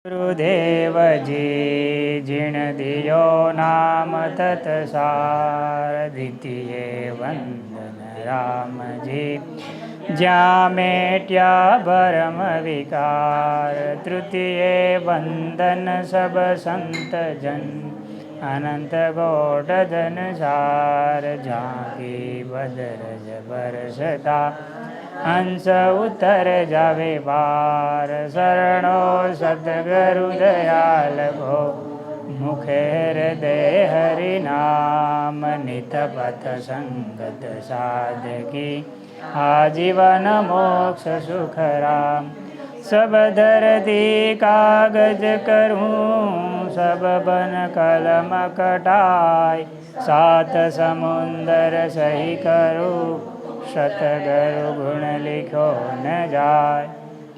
गुरुदेव जी जिण दियो नाम तत्सार द्वितीय वंदन राम जी ज्या मेट्या भरम विकार तृतीय वंदन सब संत जन अनंत गोडधन सार झांकी बदरज बरसता हंस उतर जावे बार शरणो सतगुरु दयाल को मुखे हृदय हरि नाम नित पथ संगत साधकी आजीवन मोक्ष सुख राम सब धरती कागज करूं सब बन कलम कटाय सात समुंदर सही करूं सतगुरु गुण लिखो न जाय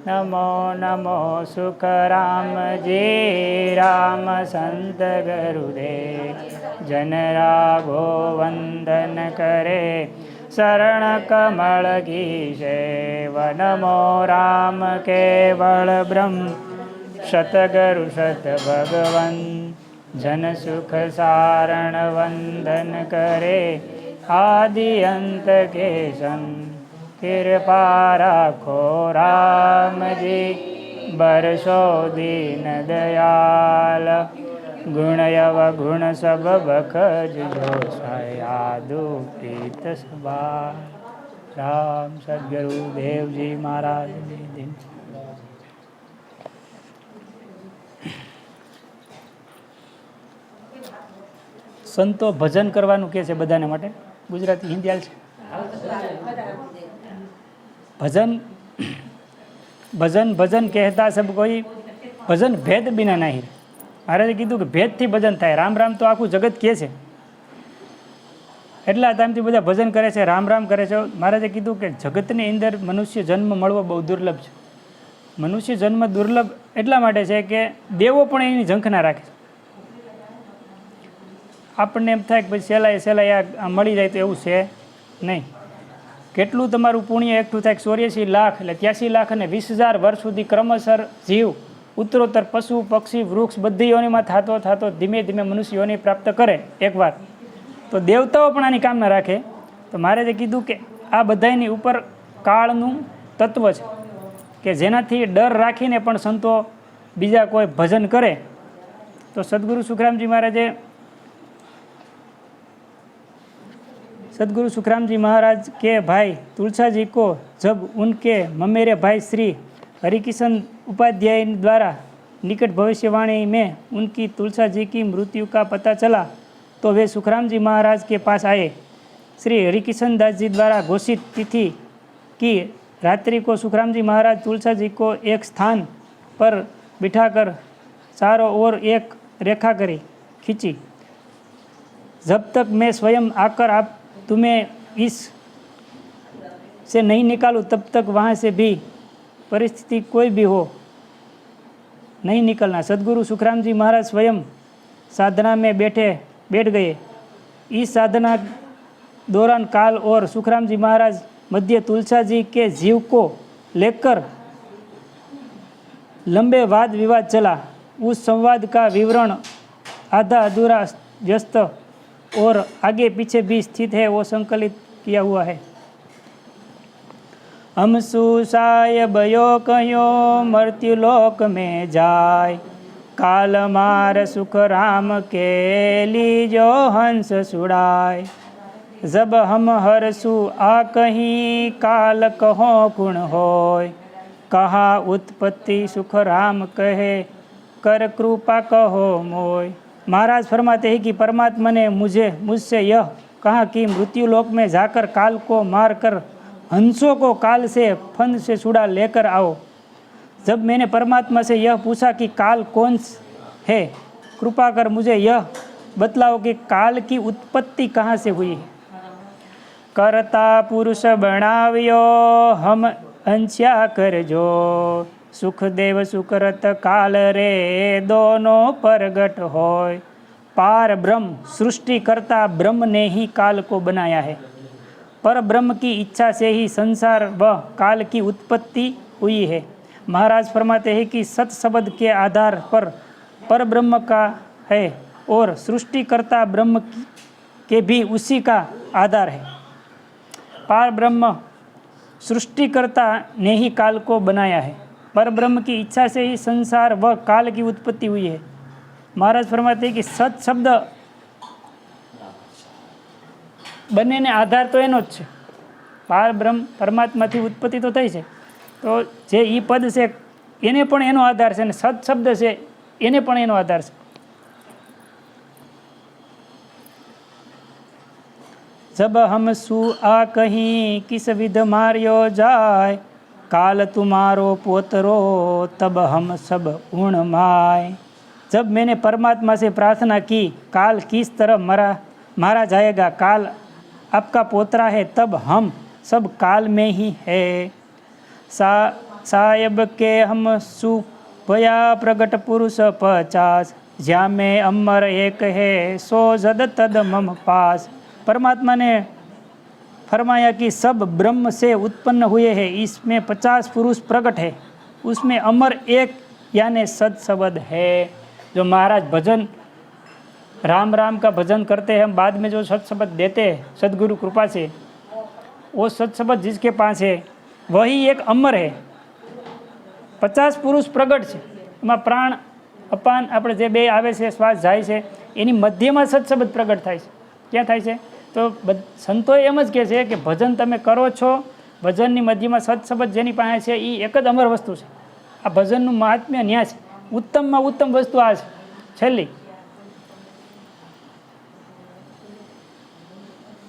नमो नमो सुख राम जी राम संत गुरुदेव जन राघो वंदन करे शरण कमल की सेव नमो राम केवल ब्रह्म सतगुरु सत भगवन जन सुख सारण वंदन करे आदि अंत के संग कृपा राखो राम जी बरसो दीन दयाल गुण यव गुण सब बखज जो सयादु प्रीत सबा राम सदगुरु देव जी महाराज दिन संतो भजन करवानुं के छे बधाने माटे गुजराती हिंदी हाल छे भजन भजन भजन कहता सब कोई भजन भेद बिना नहीं महाराजे कीधुं के भेद थी भजन थाय राम राम तो आखुं जगत कहे छे एटला टाइमथी बधा भजन करे छे राम राम करे छे महाराजे कीधुं के जगतनी अंदर मनुष्य जन्म मळवो बहु दुर्लभ छे मनुष्य जन्म दुर्लभ एटला माटे छे के देवो पण एनी झंखना राखे આપણને એમ થાય કે ભાઈ સહેલાઈ આ મળી જાય તો એવું છે નહીં કેટલું તમારું પુણ્ય એકઠું થાય 84 લાખ એટલે 83 લાખ અને 20,000 વર્ષ સુધી ક્રમશર જીવ ઉત્તરોત્તર પશુ પક્ષી વૃક્ષ બધી યોનિમાં થતો ધીમે ધીમે મનુષ્ય યોનિ પ્રાપ્ત કરે એકવાર તો દેવતાઓ પણ આની કામના રાખે તો મારે જે કીધું કે આ બધાની ઉપર કાળનું તત્વ છે કે જેનાથી ડર રાખીને પણ સંતો બીજા કોઈ ભજન કરે તો સદગુરુ સુખરામજી મહારાજે सदगुरु सुखराम जी महाराज के भाई तुलसा जी को जब उनके ममेरे भाई श्री हरिकिशन उपाध्याय द्वारा निकट भविष्यवाणी में उनकी तुलसा जी की मृत्यु का पता चला तो वे सुखराम जी महाराज के पास आए श्री हरिकिशन दास जी द्वारा घोषित तिथि की रात्रि को सुखराम जी महाराज तुलसा जी को एक स्थान पर बिठाकर चारों ओर एक रेखा करी खींची जब तक मैं स्वयं आकर आप तुम्हें इस से नहीं निकालूं तब तक वहाँ से भी परिस्थिति कोई भी हो नहीं निकलना सदगुरु सुखराम जी महाराज स्वयं साधना में बैठ गए इस साधना दौरान काल और सुखराम जी महाराज मध्य तुलसा जी के जीव को लेकर लंबे वाद विवाद चला उस संवाद का विवरण आधा अधूरा व्यस्त और आगे पीछे भी स्थित है वो संकलित किया हुआ है हम सुसाय भयो कहो मृत्युलोक में जाय काल मार सुख राम के लीजो हंस सुड़ाय जब हम हरसु आ कहीं काल कहो गुण होय कहा उत्पत्ति सुख राम कहे कर कृपा कहो मोय महाराज फरमाते हैं कि परमात्मा ने मुझसे यह कहा कि मृत्यु लोक में जाकर काल को मारकर हंसों को काल से फंद से छुड़ा लेकर आओ जब मैंने परमात्मा से यह पूछा कि काल कौन है कृपा कर मुझे यह बतलाओ कि काल की उत्पत्ति कहाँ से हुई है करता पुरुष बनाव्यो हम अंश्या कर जो सुखदेव सुकृत काल रे दोनों प्रगट होय पार ब्रह्म सृष्टि करता ब्रह्म ने ही काल को बनाया है पर ब्रह्म की इच्छा से ही संसार व काल की उत्पत्ति हुई है महाराज फरमाते हैं कि सत शब्द के आधार पर पर ब्रह्म का है और सृष्टिकर्ता ब्रह्म के भी उसी का आधार है। पार ब्रह्म सृष्टिकर्ता ने ही काल को बनाया है। पर ब्रह्म की इच्छा से ही संसार व काल की उत्पत्ति हुई है। महाराज फरमाते हैं कि सत शब्द બંનેને આધાર તો એનો જ છે। પાર બ્રહ્મ પરમાત્માથી ઉત્પત્તિ તો થઈ છે, તો જે ઈ પદ છે એને પણ એનો આધાર છે, અને સત શબ્દ છે એને પણ એનો આધાર છે। जब हम सु आ कहीं किस विध मार्यो जाय, काल तुम्हारो पोतरो तब हम सब उण माय। जब मैंने परमात्मा से प्रार्थना की काल किस तरह मारा जाएगा, काल आपका पोतरा है, तब हम सब काल में ही है। साहेब के हम सुभया प्रगट पुरुष 50, ज्या में अमर एक है, सो जद तद मम पास। परमात्मा ने फरमाया कि सब ब्रह्म से उत्पन्न हुए हैं, इसमें 50 पुरुष प्रकट है, उसमें अमर एक यानी सत शब्द है। जो महाराज भजन राम राम का भजन करते हैं, हम बाद में जो सत शब्द देते हैं सदगुरु कृपा से, वो सत शब्द जिसके पास है वही एक अमर है। 50 पुरुष प्रगट है, એમાં પ્રાણ અપાન આપણે જે બે આવે છે, શ્વાસ જાય છે, એની મધ્યમાં સત શબ્દ પ્રગટ થાય છે। ક્યાં થાય છે? તો સંતો એમ જ કહે છે કે ભજન તમે કરો છો, ભજનની મધ્યમાં સત શબ્દ જેની પાસે છે એ એક જ અમર વસ્તુ છે। આ ભજનનું મહાત્મ્ય ન્યા છે, ઉત્તમમાં ઉત્તમ વસ્તુ આ છે છેલ્લી।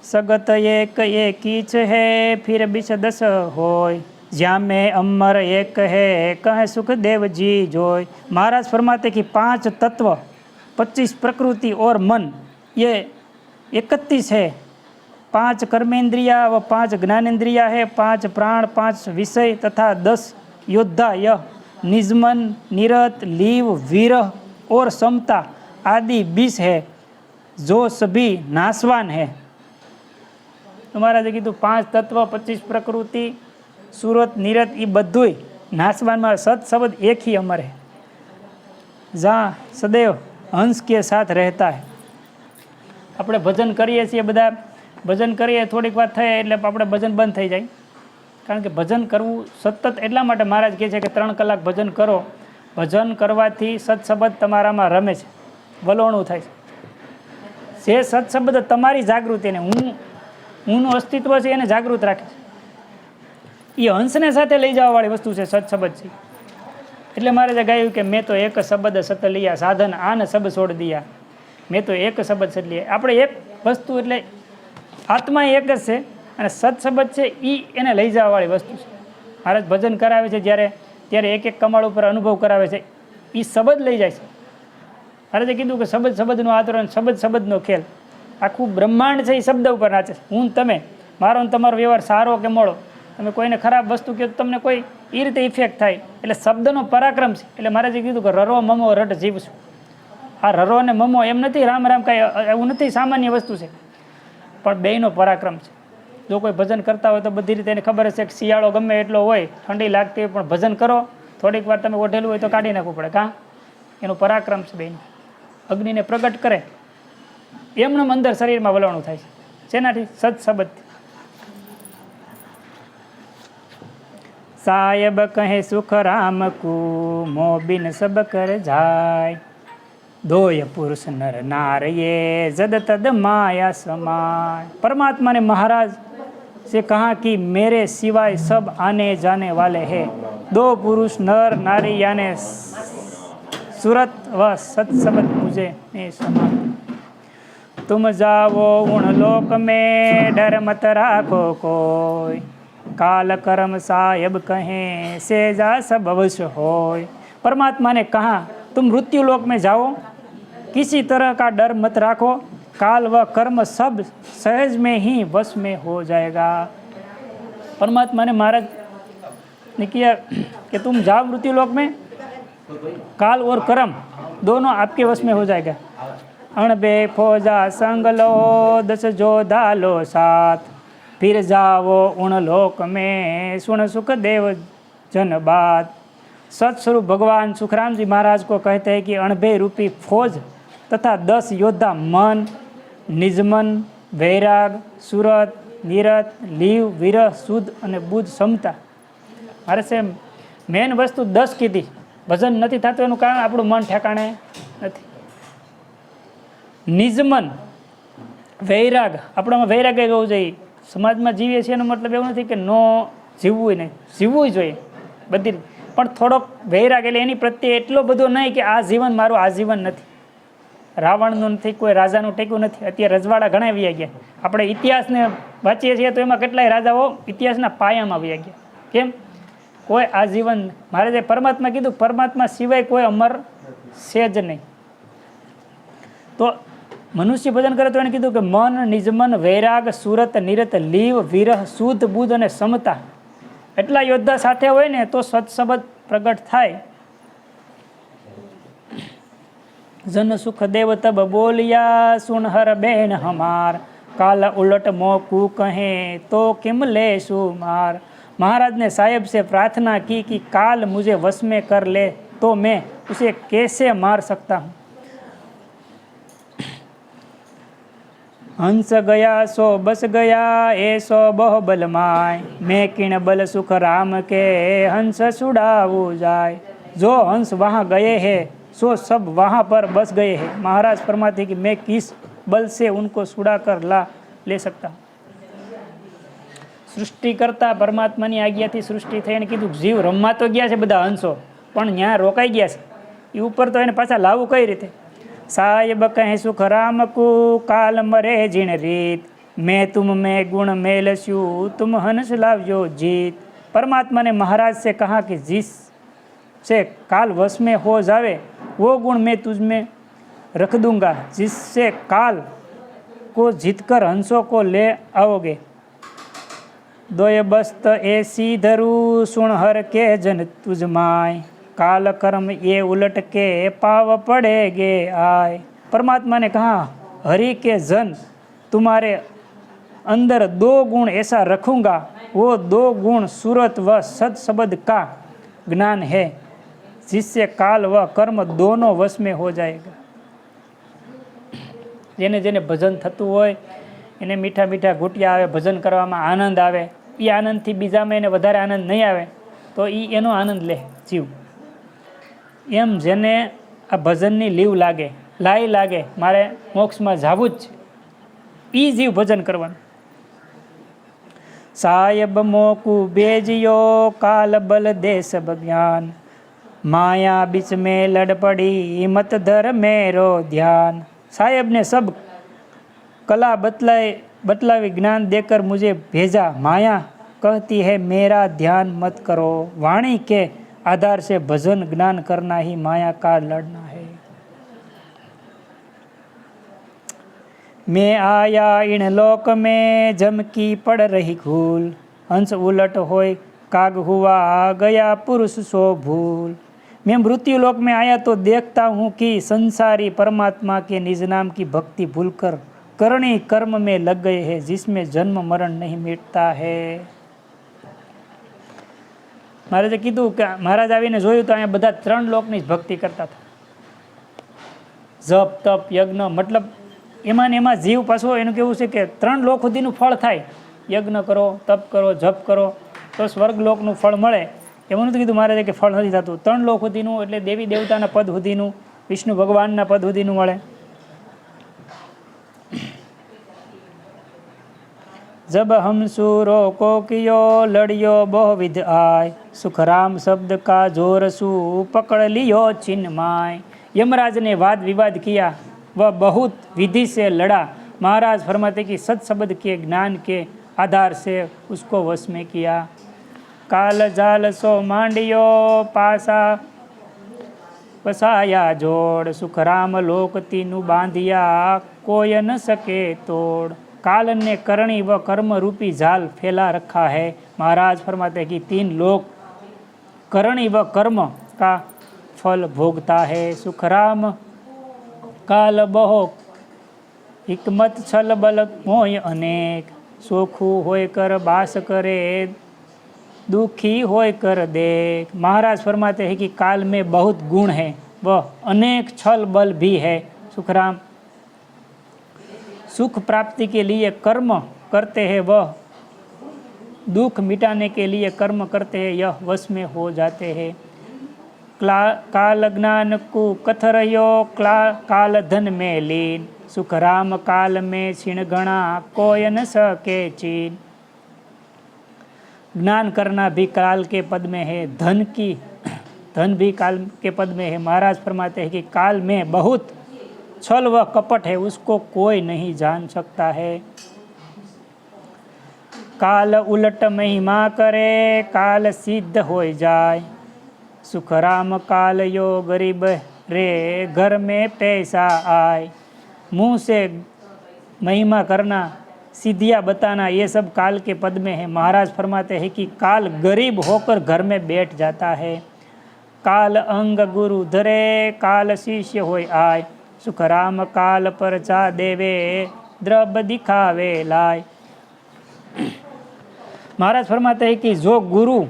सगत एक कीच है फिर बिछ 10 होय, ज्या में अमर एक है कहे सुखदेव जी जोय। महाराज फरमाते कि 5 तत्व, 25 प्रकृति और मन, ये 31 है। 5 कर्मेंद्रिया व 5 ज्ञानेन्द्रिया है, 5 प्राण, 5 विषय तथा 10 योद्धा, यह निजमन, निरत, लीव, वीरह और समता आदि 20 है, जो सभी नाशवान है। तो महाराजे कीधुं 5 तत्व, 25 प्रकृति, सूरत, निरत, ये बधुं नाशवान में सत शब्द एक ही अमर है, जहाँ सदैव हंस के साथ रहता है। આપણે ભજન કરીએ છીએ, બધા ભજન કરીએ, થોડીક વાર થાય એટલે આપણે ભજન બંધ થઈ જાય, કારણ કે ભજન કરવું સતત એટલા માટે મહારાજ કહે છે કે 3 કલાક ભજન કરો। ભજન કરવાથી સત્શબ્દ તમારામાં રમે છે, વલોણું થાય છે। જે સત્શબ્દ તમારી જાગૃતિને હુંનું અસ્તિત્વ છે એને જાગૃત રાખે છે, એ હંસને સાથે લઈ જવાવાળી વસ્તુ છે સત્શબ્દ છે। એટલે મહારાજે ગાયું કે મેં તો એક શબ્દ સત લિયા, સાધન આન સબ છોડ દિયા। મેં તો એક શબ્દ સત લિયા, આપણે એક વસ્તુ એટલે આત્મા એક જ છે, અને સત્શબ્દ છે એ એને લઈ જવાવાળી વસ્તુ છે। મહારાજ ભજન કરાવે છે ત્યારે એક એક કમાળ ઉપર અનુભવ કરાવે છે, એ શબ્દ લઈ જાય છે। મહારાજે કીધું કે શબ્દનું આતરણ, શબ્દનો ખેલ, આખું બ્રહ્માંડ છે એ શબ્દ ઉપર નાચે છે। હું તમે, મારો ને તમારો વ્યવહાર સારો કે મોડો, તમે કોઈને ખરાબ વસ્તુ કહો તો તમને કોઈ એ રીતે ઇફેક્ટ થાય, એટલે શબ્દનો પરાક્રમ છે। એટલે મહારાજે કીધું કે રરો મમો રટ જીવશું। આ રરો અને મમો એમ નથી, રામ રામ કાંઈ એવું નથી, સામાન્ય વસ્તુ છે, પણ બેયનો પરાક્રમ છે। જો કોઈ ભજન કરતા હોય તો બધી રીતે એને ખબર હશે કે શિયાળો ગમે એટલો હોય, ઠંડી લાગતી હોય, પણ ભજન કરો થોડીક વાર તમે ઓઢેલું હોય તો કાઢી નાખવું પડે, કાં એનું પરાક્રમ છે બેયનું। અગ્નિને પ્રગટ કરે એમનું અંદર શરીરમાં વલણું થાય છે, શેનાથી? સત્શબ્દથી। साहेब कहे सुख राम को, मोबिन सब कर जाय, दोय पुरुष नर नार ये जद तद माया समाय। परमात्मा ने महाराज से कहा कि मेरे सिवाय सब आने जाने वाले हैं, 2 पुरुष नर नारी यानी सूरत व सत्शब्द मुझे ने समान। तुम जाओ उन लोक में डर मत राखो कोई, काल कर्म साहेब कहें से जा सब अवश्य होय। परमात्मा ने कहा तुम मृत्यु लोक में जाओ, किसी तरह का डर मत राखो, काल व कर्म सब सहज में ही वश में हो जाएगा। परमात्मा ने महाराज ने किया कि तुम जाओ मृत्यु लोक में, काल और कर्म दोनों आपके वश में हो जाएगा। अणबे फौजा संग लो 10 जोधा लो साथ, फिर जाओ उन लोक में सुन सुख देव जन बात। सत्स्वरूप भगवान सुखराम जी महाराज को कहते हैं कि अणभे रूपी फौज तथा 10 योद्धा मन, निजमन, वैराग, सुरत, निरत, લીવ, વિરહ, શુદ્ધ અને બુદ્ધ ક્ષમતા. મારે છે મેન વસ્તુ 10 કીધી. ભજન નથી થતું એનું કારણ આપણું મન ઠેકાણે નથી. નિજમન, વૈરાગ, આપણામાં વૈરાગ હોવું જોઈએ. સમાજમાં જીવીએ છીએ એનો મતલબ એવું નથી કે નો જીવવું નહીં, જીવવું જોઈએ બધી, પણ થોડોક વૈરાગ એટલે એની પ્રત્યે એટલો બધો નહીં કે આ જીવન મારું આજીવન નથી. રાવણનું નથી, કોઈ રાજાનું ટેક્યું નથી. અત્યારે રજવાડા ઘણા વ્યા ગયા. આપણે ઇતિહાસને વાંચીએ છીએ તો એમાં કેટલાય રાજાઓ ઇતિહાસના પાયામાં વ્યા ગયા. કેમ? કોઈ આજીવન, મારે જે પરમાત્મા કીધું, પરમાત્મા સિવાય કોઈ અમર છે જ નહીં. તો મનુષ્ય ભજન કરે તો એને કીધું કે મન, નિજમન, વૈરાગ, સુરત, નિરત, લીવ, વિરહ, શુદ્ધ, બુદ્ધ અને સમતા, એટલા યોદ્ધા સાથે હોય ને તો સત્સબદ પ્રગટ થાય. જન સુખ દેવ તબ બોલિયા, સુન હર બેન હમાર, કાલ ઉલટ મોકू કહે તો किम लेशु मार. महाराज ने साहेब से प्रार्थना की कि काल मुझे वश में कर ले तो मैं उसे कैसे मार सकता हूँ. हंस गया सो बस गया ऐसो बहु बल माय, मैं किण बल सुख राम के हंस छुड़ाऊ जाए. जो हंस वहाँ गए हैं सो सब वहाँ पर बस गए हैं. महाराज फरमाते कि मैं किस बल से उनको छुड़ा कर ले सकता हूँ. સૃષ્ટિ કરતા પરમાત્માની આજ્ઞાથી સૃષ્ટિ થઈ. એને કીધું જીવ રમવા તો ગયા છે બધા હંસો, પણ ત્યાં રોકાઈ ગયા છે. એ ઉપર તો એને પાછા લાવવું કઈ રીતે? સાહેબ કહે સુખ રામ કુ કાલ મરે જીણ રીત, મેં તુમ મેં ગુણ મેલસ્યું તુમ હંસ લાવજો जीत. परमात्मा ने महाराज से कहा कि जिस से काल वश में हो जावे वो गुण मैं तुझ में रख दूंगा, जिससे काल को जीत कर हंसों को ले आओगे. दोय बस्त ऐसी धरू सुन हर के जन तुझ माय, काल कर्म ये उलट के पाव पड़ेगे आय. परमात्मा ने कहा हरि के जन तुम्हारे अंदर 2 गुण ऐसा रखूंगा, वो 2 गुण सूरत व सद शब्द का ज्ञान है, जिससे काल व कर्म दोनों वश में हो जाएगा. જેને જેને ભજન થતું હોય એને મીઠા મીઠા ઘૂંટિયા આવે, ભજન કરવામાં આનંદ આવે. એ આનંદથી બીજામાં એને વધારે આનંદ નહીં આવે તો એ એનો આનંદ લે જીવ. એમ જેને આ ભજનની લીવ લાગે, લાઈ લાગે, મારે મોક્ષમાં જવું જ છે, એ જીવ ભજન કરવાનું. સાયબ મોકુ બેજિયો કાલ બલ દેશ જ્ઞાન, માયા બીચ મેં લડ પડી મત ધર મેરો ધ્યાન. साहेब ने सब कला बतलावी ज्ञान देकर मुझे भेजा, माया कहती है मेरा ध्यान मत करो. वाणी के आधार से भजन ज्ञान करना ही माया का लड़ना है. मैं आया इन लोक में जमकी पड़ रही घूल, हंस उलट होय काग हुआ गया पुरुष सो भूल. मैं मृत्यु लोक में आया तो देखता हूँ कि संसारी परमात्मा के निज नाम की भक्ति भूलकर करणी कर्म में लग गए हैं, जिसमें जन्म मरण नहीं मिटता है. महाराजे कीधुं कि महाराज आवीने जोयुं तो अहींया बधा 3 લોકની જ ભક્તિ કરતા હતા. જપ તપ યજ્ઞ, મતલબ એમાં ને એમાં જીવ પાછો એનું કેવું છે કે 3 લોક સુધીનું ફળ થાય. યજ્ઞ કરો, તપ કરો, જપ કરો તો સ્વર્ગ લોકનું ફળ મળે. એવું નથી કીધું મહારાજે કે ફળ નથી થતું. 3 લોક સુધીનું એટલે દેવી દેવતાના પદ સુધીનું, વિષ્ણુ ભગવાનના પદ સુધીનું મળે. जब हम सूरो को कियो लड़ियो बहुविध आय, सुख राम शब्द का जोर सु पकड़ लियो चिन्ह माय. यमराज ने वाद विवाद किया, वह बहुत विधि से लड़ा. महाराज फरमाते कि सत शब्द के ज्ञान के आधार से उसको वश में किया. काल जाल सो मांडियो पासा पसाया जोड़, सुख राम लोक तीनु बांधिया कोय न सके तोड़. काल ने करणी व कर्म रूपी जाल फैला रखा है. महाराज फरमाते हैं कि 3 लोक करणी व कर्म का फल भोगता है. सुख राम काल बहो हिकमत छल बल मोय अनेक, सोखू होय कर बास करे दुखी होय कर देख। महाराज फरमाते हैं कि काल में बहुत गुण है, वह अनेक छल बल भी है। सुखराम सुख प्राप्ति के लिए कर्म करते हैं, वह दुख मिटाने के लिए कर्म करते हैं, यह वश में हो जाते हैं। काल ज्ञान को कथरयो काल धन में लीन। सुखराम काल में क्षीण गणा कोय न सके चीन। ज्ञान करना भी काल के पद में है, धन भी काल के पद में है। महाराज फरमाते हैं कि काल में बहुत छल व कपट है, उसको कोई नहीं जान सकता है। काल उलट महिमा करे, काल सिद्ध हो जाए। सुखराम काल यो गरीब रे, घर में पैसा आए। मुंह से महिमा करना, सिद्धियाँ बताना, ये सब काल के पद में है। महाराज फरमाते हैं कि काल गरीब होकर घर में बैठ जाता है। काल अंग गुरु धरे, काल शिष्य होय आय। सुखराम काल पर चा देवे, द्रब दिखावे लाय। महाराज फरमाते हैं कि जो गुरु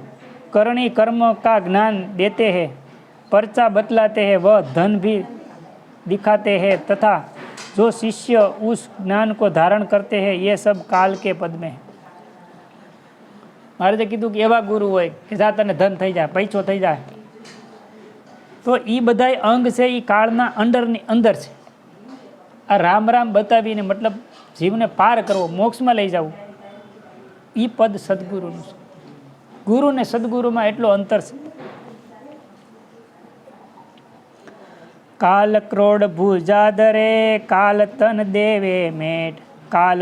करणी कर्म का ज्ञान देते हैं, पर्चा बतलाते हैं, वह धन भी दिखाते हैं, तथा जो शिष्य उस ज्ञान को धारण करते हैं, ये सब काल के पद में है। महाराजे कीधुं कि एवा गुरु होय कि જા તને ધન થઈ જાય, પૈસો થઈ જાય, તો એ બધાય અંગ છે એ કાળના અંડરની અંદર છે। આ રામ રામ બતાવીને મતલબ જીવને પાર કરવો, મોક્ષમાં લઈ જવું, એ પદ સદગુરુનું છે। ગુરુ ને સદગુરુમાં એટલો અંતર છે। काल क्रोड़ भुजा धरे, काल तन देवे मेट। काल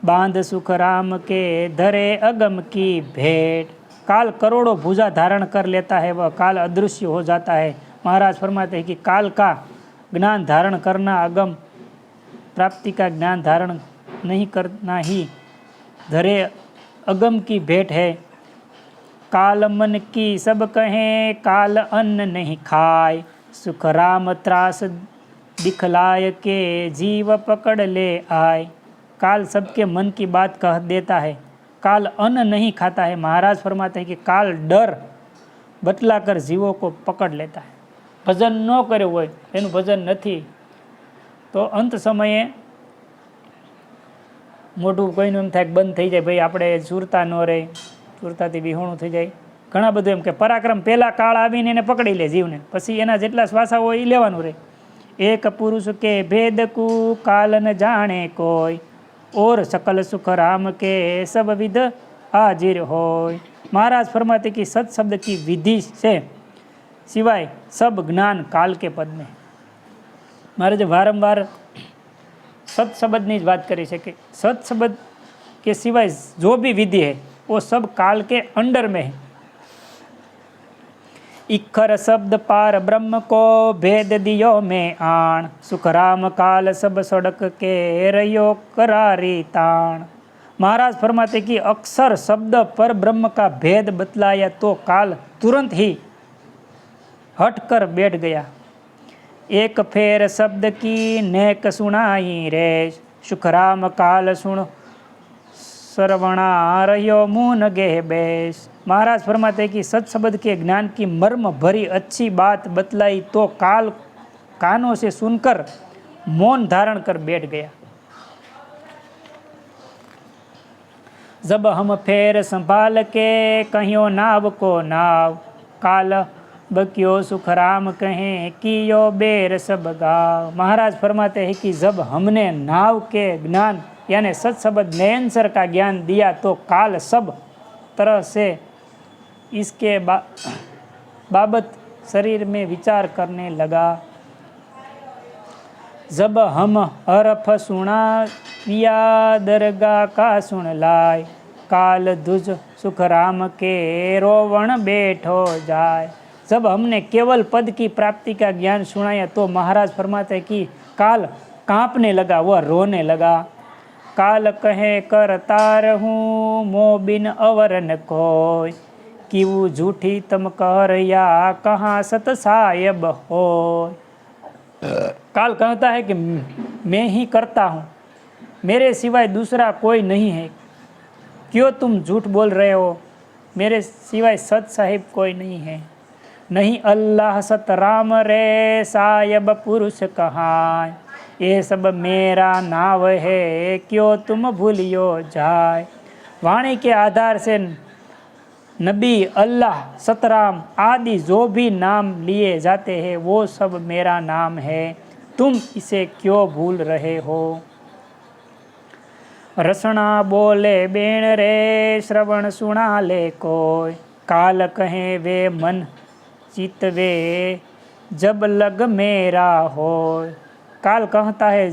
बांध सुखराम के धरे अगम की भेंट। काल करोड़ों भुजा धारण कर लेता है, वह काल अदृश्य हो जाता है। महाराज फरमाते हैं कि काल का ज्ञान धारण करना अगम प्राप्ति का ज्ञान धारण नहीं करना ही धरे अगम की भेंट है। काल मन की सब कहें, काल अन्न नहीं खाए। सुखराम त्रास दिखलाय के जीव पकड़ ले आए। काल सबके मन की बात कह देता है, काल अन्न नहीं खाता है। महाराज फरमाते हैं कि काल डर बतलाकर जीवों को पकड़ लेता है। भजन न करे होय एनु भजन नहीं, तो अंत समये मोटू कोईनु एम थाय बंद थई जाय, भाई आपणे सुरता न रहे, सुरताथी विहोणुं थई जाय। घणा बधुं एम के पराक्रम पहेला काळ आवीने एने पकड़ी ले जीवने, पछी एना जेटला श्वासा होय ए लेवानुं रहे। एक पुरुष के भेद कु काल न जाने कोई, और सकल सुख राम के सब विध हाजिर होय। महाराज फरमाते कि सत शब्द की विधि से सिवाय सब ज्ञान काल के पद में। महाराज वारंवार सत शब्दनी ज वात करी छे कि सत शब्द के सिवाय जो भी विधि है वो सब काल के अंडर में है। इखर शब्द पार ब्रह्म को भेद दियो में आण। सुखराम काल सब सड़क के रयो करारी ताण। महाराज फरमाते कि अक्षर शब्द पर ब्रह्म का भेद बतलाया तो काल तुरंत ही हट कर बैठ गया। एक फेर शब्द की नेक सुनाई रे। सुखराम काल सुन सरवणा रयो मुन गेह बेस। महाराज फरमाते कि सत शब्द के ज्ञान की मर्म भरी अच्छी बात बतलाई तो काल कानों से सुनकर मौन धारण कर बैठ गया। जब हम फेर संभाल के कहियो नाव को नाव, काल बक्यो सुखराम कहें कियो बेर सब गाव। महाराज फरमाते हैं कि जब हमने नाव के ज्ञान यानी सत शब्द नयनसर का ज्ञान दिया तो काल सब तरह से इसके बाबत शरीर में विचार करने लगा। जब हम हरफ सुना पिया दरगाह का सुन लाए, काल दुज सुखराम के रोवण बैठो जाए। जब हमने केवल पद की प्राप्ति का ज्ञान सुनाया तो महाराज फरमाते कि काल कांपने लगा, वह रोने लगा। काल कहे करता रहूं मो बिन अवर न कोय, किवु झूठी तम कह रया कहाँ सत सायब हो। काल कहता है कि मैं ही करता हूँ, मेरे सिवाय दूसरा कोई नहीं है, क्यों तुम झूठ बोल रहे हो। मेरे सिवाय सत साहिब कोई नहीं है। नहीं अल्लाह सत राम रे साहिब पुरुष कहाँ, ये सब मेरा नाव है क्यों तुम भूलियो जाए। वाणी के आधार से नबी, अल्लाह, सतराम आदि जो भी नाम लिए जाते हैं वो सब मेरा नाम है, तुम इसे क्यों भूल रहे हो। रसना बोले बेण रे श्रवण सुना ले कोई, काल कहे वे मन चित वे जब लग मेरा हो। काल कहता है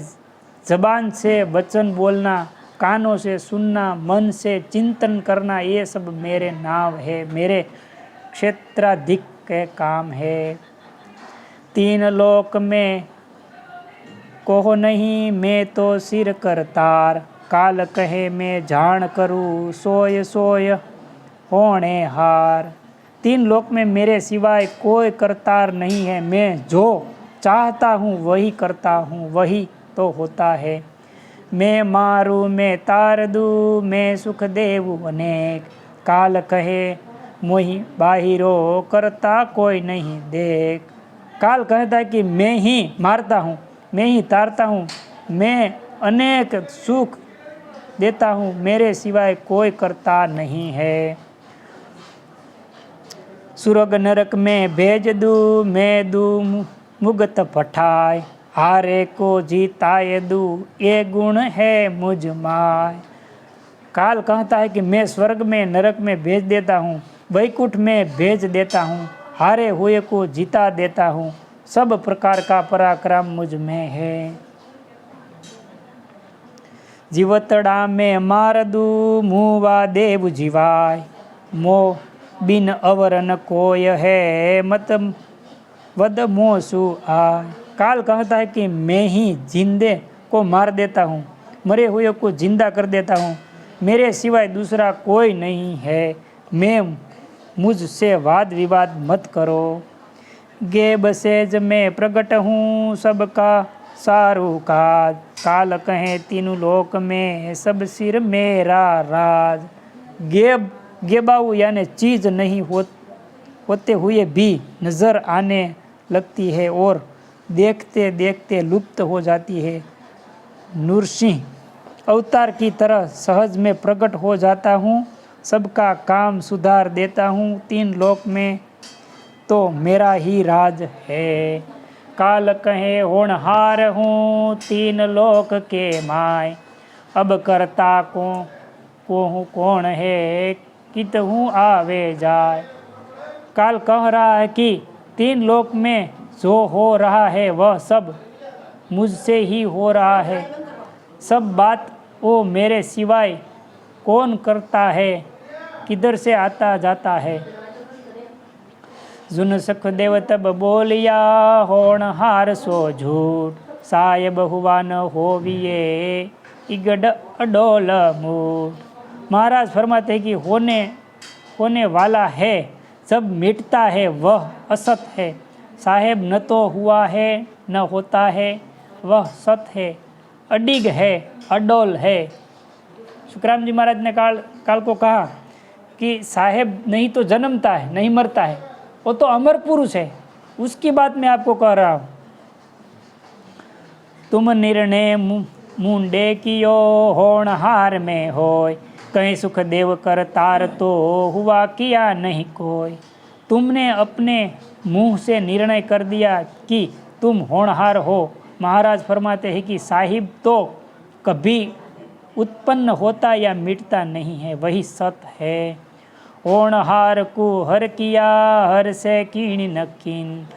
जबान से वचन बोलना, कानों से सुनना, मन से चिंतन करना, ये सब मेरे नाम है, मेरे क्षेत्राधिक के काम है। तीन लोक में कोह नहीं मैं तो सिर करतार, काल कहे मैं जान करूँ सोय सोय होने हार। तीन लोक में मेरे सिवाय कोई करतार नहीं है, मैं जो चाहता हूँ वही करता हूँ, वही तो होता है। मैं मारू मैं तार दूँ मैं सुख देवू अनेक, काल कहे मोहि बाहिरो करता कोई नहीं देख। काल कहता है कि मैं ही मारता हूँ, मैं ही तारता हूँ, मैं अनेक सुख देता हूँ, मेरे सिवाय कोई करता नहीं है। सुरग नरक में भेज दूँ मैं दूँ मुगत पठाए, हारे को जीताए दूँ ये गुण है मुझ माय। काल कहता है कि मैं स्वर्ग में नरक में भेज देता हूँ, वैकुंठ में भेज देता हूँ, हारे हुए को जीता देता हूँ, सब प्रकार का पराक्रम मुझ में है। जीवतड़ा में मार दूँ मुँवा देव जीवाय, मोह बिन अवरन कोय है मत वद मोसु आय। काल कहता है कि मैं ही जिंदे को मार देता हूँ, मरे हुए को जिंदा कर देता हूँ, मेरे सिवाय दूसरा कोई नहीं है, मैं मुझसे वाद विवाद मत करो। गे बसेज में प्रगट हूँ सबका सारू काज, काल कहे तीनों लोक में सब सिर मेरा राज। गेबाऊ यानी चीज नहीं होते हुए भी नजर आने लगती है और देखते देखते लुप्त हो जाती है। नूरसिंह अवतार की तरह सहज में प्रकट हो जाता हूँ, सबका काम सुधार देता हूँ, तीन लोक में तो मेरा ही राज है। काल कहे होनहार हूँ तीन लोक के माय, अब करता को कौन है कित हूँ आवे जाए। काल कह रहा है कि तीन लोक में जो हो रहा है वह सब मुझसे ही हो रहा है, सब बात वो मेरे सिवाय कौन करता है, किधर से आता जाता है। जुन सख देव तब बोलिया होनहार सो झूठ, साहेब हुआ न होविए इगड अडोल मूठ। महाराज फरमाते हैं कि होने वाला है जब मिटता है वह असत है, साहेब न तो हुआ है न होता है वह सत है, अडिग है अडोल है। सुखराम जी महाराज ने काल को कहा कि साहेब नहीं तो जन्मता है नहीं मरता है, वो तो अमर पुरुष है, उसकी बात मैं आपको कह रहा हूँ। तुम निर्णय मुंडे कियो होनहार में होय, कहीं सुख देव कर तार तो हुआ किया नहीं कोई। तुमने अपने मुंह से निर्णय कर दिया कि तुम होनहार हो। महाराज फरमाते हैं कि साहिब तो कभी उत्पन्न होता या मिटता नहीं है, वही सत है। होनहार को हर किया हर से कीण नकीन,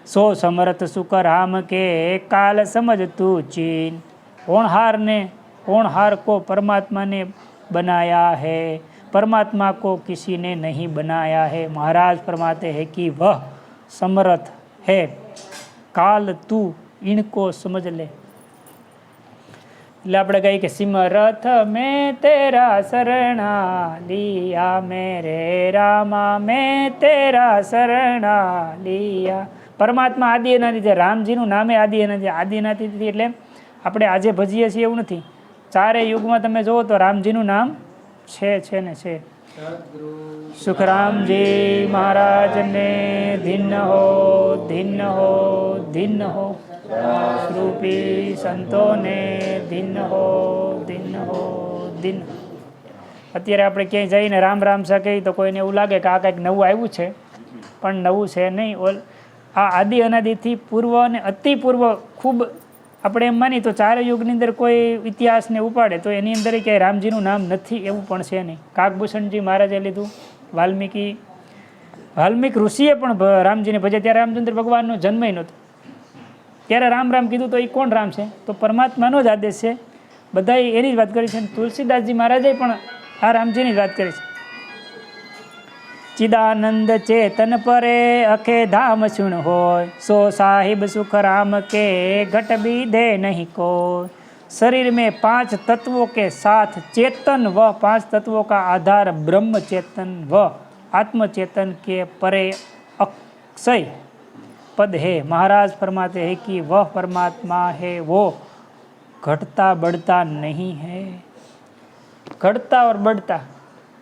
सो समर्थ सुख राम के काल समझ तू चीन। होनहार को परमात्मा ने बनाया है, परमात्मा को किसी ने नहीं बनाया है। महाराज फरमाते हैं कि वह समर्थ है, काल तू इनको समझ ले। એટલે આપણે કહીએ કે સિમરથ મેં તેરા શરણા लिया मेरे रामा मैं तेरा શરણા लिया। પરમાત્મા આદિ અનાદિ છે, રામજીનું નામે આદિ અનાદિ, આદિ અનાદિ એટલે આપણે આજે ભજીએ છીએ એવું નથી, ચારે યુગમાં તમે જુઓ તો રામજીનું નામ છે ને છે। सुखराम जी महाराज ने धन्य हो धन्य हो धन्य हो। रूपी संतों ने धन्य हो धन्य हो ધન્ય। અત્યારે આપણે ક્યાંય જઈને રામ રામ સા કહીએ તો કોઈને એવું લાગે કે આ કંઈક નવું આવ્યું છે, પણ નવું છે નહીં। આ આદિ અનાદિથી પૂર્વ અને અતિ પૂર્વ ખૂબ આપણે એમ માની તો 4 યુગની અંદર કોઈ ઇતિહાસને ઉપાડે તો એની અંદર ક્યાંય રામજીનું નામ નથી એવું પણ છે નહીં। કાકભૂષણજી મહારાજે લીધું, વાલ્મીક ઋષિએ પણ રામજીને ભજે ત્યારે રામચંદ્ર ભગવાનનો જન્મ નહોતો, ત્યારે રામ રામ કીધું તો એ કોણ રામ છે? તો પરમાત્માનો જ આદેશ છે, બધાએ એની જ વાત કરી છે। તુલસીદાસજી મહારાજે પણ આ રામજીની જ વાત કરી છે। ચિદાનંદ ચેતન પરે અખે ધામ સુણ હોય, સો साहिब सुख राम के घट बीधे नहीं कोई। शरीर में 5 तत्वों के साथ चेतन व 5 तत्वों का आधार ब्रह्म चेतन व आत्म चेतन के परे अक्षय पद है। महाराज फरमाते हैं कि वह परमात्मा है, वो घटता बढ़ता नहीं है। घटता और बढ़ता,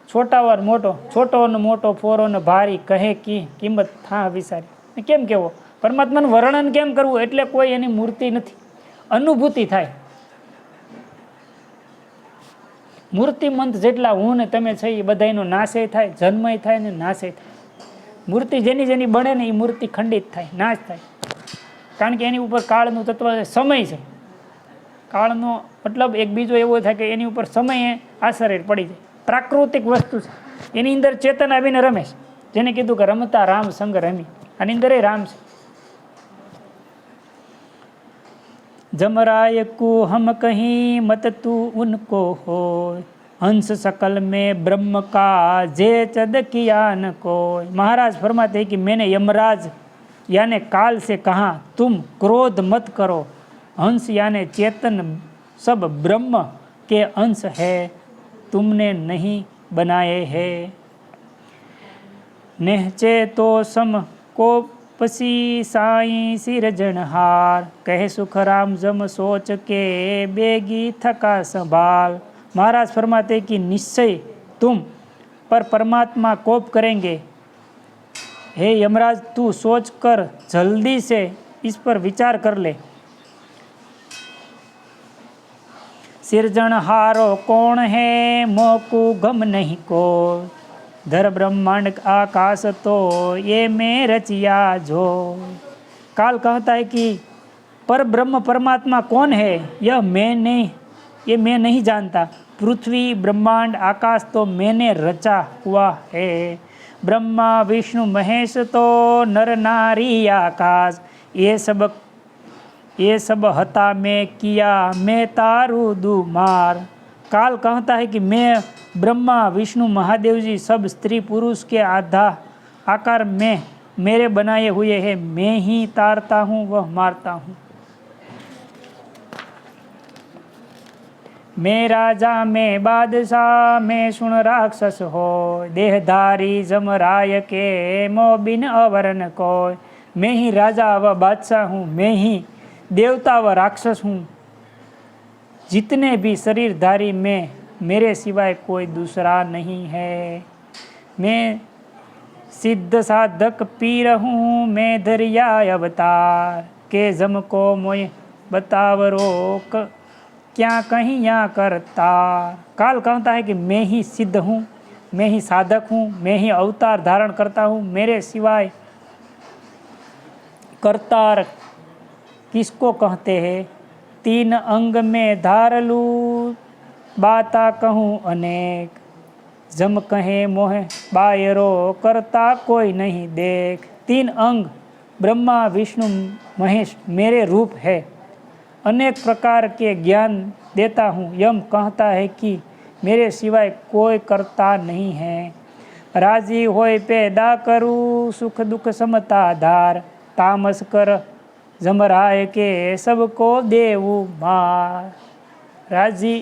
छोटा और मोटो, छोटो ने मोटो फोरो ने भारी कहे की किंमत था विचारी केम केवो परमात्माનું વર્ણન કેમ કરવું? એટલે કોઈ એની મૂર્તિ નથી, અનુભૂતિ થાય। મૂર્તિમંત જેટલા હું ને તમે છે એ બધાનો નાશય થાય, જન્મય થાય ને નાશય થાય। મૂર્તિ જેની જેની બને ને એ મૂર્તિ ખંડિત થાય, નાશ થાય, કારણ કે એની ઉપર કાળનું તત્વ છે, સમય છે। કાળનો મતલબ એક બીજો એવો થાય કે એની ઉપર સમયે આશરે પડી જાય, પ્રાકૃતિક વસ્તુ છે, એની અંદર ચેતન આવીને રમે છે। જેને કીધું કે રમતા રામ સંગ રમી, આની અંદર રામ છે। जमराय को हम कहीं मत तू उनको हो, हंस सकल में ब्रह्म का जे चद किया न कोई। महाराज फरमाते हैं कि मैंने यमराज यानी काल से कहा तुम क्रोध मत करो, हंस यानी चेतन सब ब्रह्म के अंश है, तुमने नहीं बनाए हैं। नेहचे तो सम को पसी साई सिरजनहार, कहे सुखराम जम सोच के बेगी थका संभाल। महाराज फरमाते कि निश्चय तुम पर परमात्मा कोप करेंगे, हे यमराज तू सोच कर जल्दी से इस पर विचार कर ले। सिरजनहारो कौन है मोकू गम नहीं को, धर ब्रह्मांड आकाश तो ये मैं रचिया जो। काल कहता है कि पर ब्रह्म परमात्मा कौन है, यह मैं नहीं, ये मैं नहीं जानता। पृथ्वी ब्रह्मांड आकाश तो मैंने रचा हुआ है। ब्रह्मा विष्णु महेश तो नर नारी आकाश, ये सब हता मैं किया मैं तारू दू मार। काल कहता है कि मैं ब्रह्मा विष्णु महादेव जी सब स्त्री पुरुष के आकार में मेरे बनाए हुए हैं, मैं ही तारता हूँ वह मारता हूँ। मैं राजा मैं बादशाह मैं सुन राक्षस हो, देहधारी जमराय के मो बिन अवरन कोय। मैं ही राजा व बादशाह हूँ, मैं ही देवता व राक्षस हूँ, जितने भी शरीरधारी में मेरे सिवाय कोई दूसरा नहीं है। मैं सिद्ध साधक पीर हूँ, मैं दरिया अवतार के जम को मोय बतावरो क्या कहीं यहाँ करता। काल कहता है कि मैं ही सिद्ध हूँ, मैं ही साधक हूँ, मैं ही अवतार धारण करता हूँ, मेरे सिवाय करतार किसको कहते हैं। 3 अंग में धार लूँ बाता कहूँ अनेक, जम कहे मोह बायरो करता कोई नहीं देख। 3 अंग ब्रह्मा विष्णु महेश मेरे रूप है, अनेक प्रकार के ज्ञान देता हूँ। यम कहता है कि मेरे सिवाय कोई करता नहीं है। राजी होय पैदा करूँ सुख दुख समता धार, तामस कर जमराय के सबको देवू मार। राजी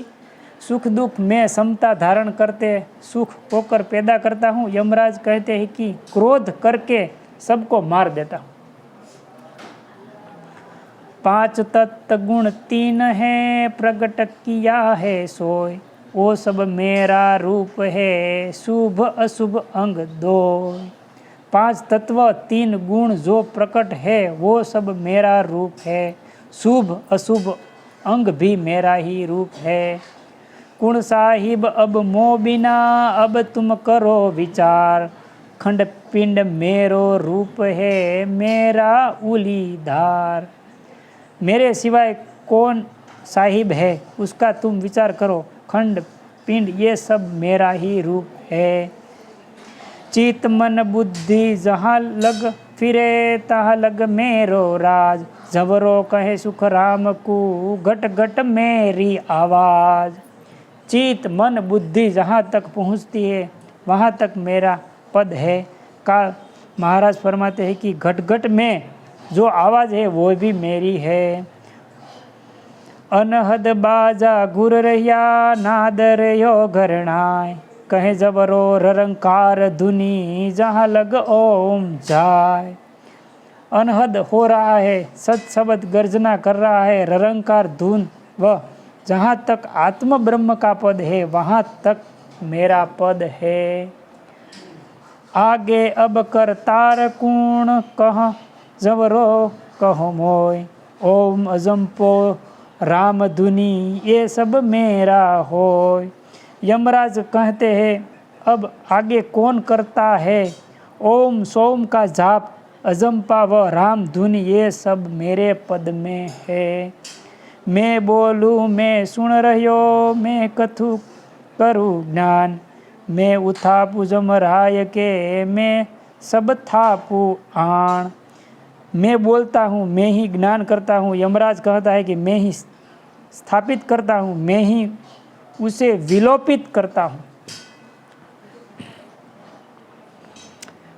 सुख दुख में समता धारण करते सुख होकर पैदा करता हूँ। यमराज कहते हैं कि क्रोध करके सबको मार देता हूँ। 5 तत्व गुण 3 है प्रगट किया है सोय, वो सब मेरा रूप है, शुभ अशुभ अंग दो। 5 तत्व 3 गुण जो प्रकट है वो सब मेरा रूप है, शुभ अशुभ अंग भी मेरा ही रूप है। कुण साहिब अब मोह बिना, अब तुम करो विचार, खंड पिंड मेरो रूप है, मेरा उली धार। मेरे सिवाय कौन साहिब है उसका तुम विचार करो, खंड पिंड ये सब मेरा ही रूप है। चित मन बुद्धि जहाँ लग फिरे, तहाँ लग मेरो राज, जबरो कहे सुख राम को, घट घट मेरी आवाज। चित मन बुद्धि जहाँ तक पहुँचती है वहाँ तक मेरा पद है। का महाराज फरमाते हैं कि घट घट में जो आवाज़ है वो भी मेरी है। अनहद बाजा गुर रहिया, नाद रहो घरणाय, कहे जबरो ररंकार धुनी, जहाँ लग ओम जाय। अनहद हो रहा है, सत शब्द गर्जना कर रहा है, ररंकार धुन व जहाँ तक आत्म ब्रह्म का पद है वहाँ तक मेरा पद है। आगे अब कर तार कुण, कह जबरो कहो मोय, ओम अजम्पो राम धुनी ये सब मेरा हो। यमराज कहते हैं अब आगे कौन करता है, ओम सोम का जाप, अजंपा व राम धुन ये सब मेरे पद में है। मैं बोलूँ मैं सुन रह्यो, मैं कथु करूँ ज्ञान, मैं उथापू जमराय के, मैं सब थापू आण। मैं बोलता हूँ, मैं ही ज्ञान करता हूँ। यमराज कहता है कि मैं ही स्थापित करता हूँ, मैं ही उसे विलोपित करता हूँ।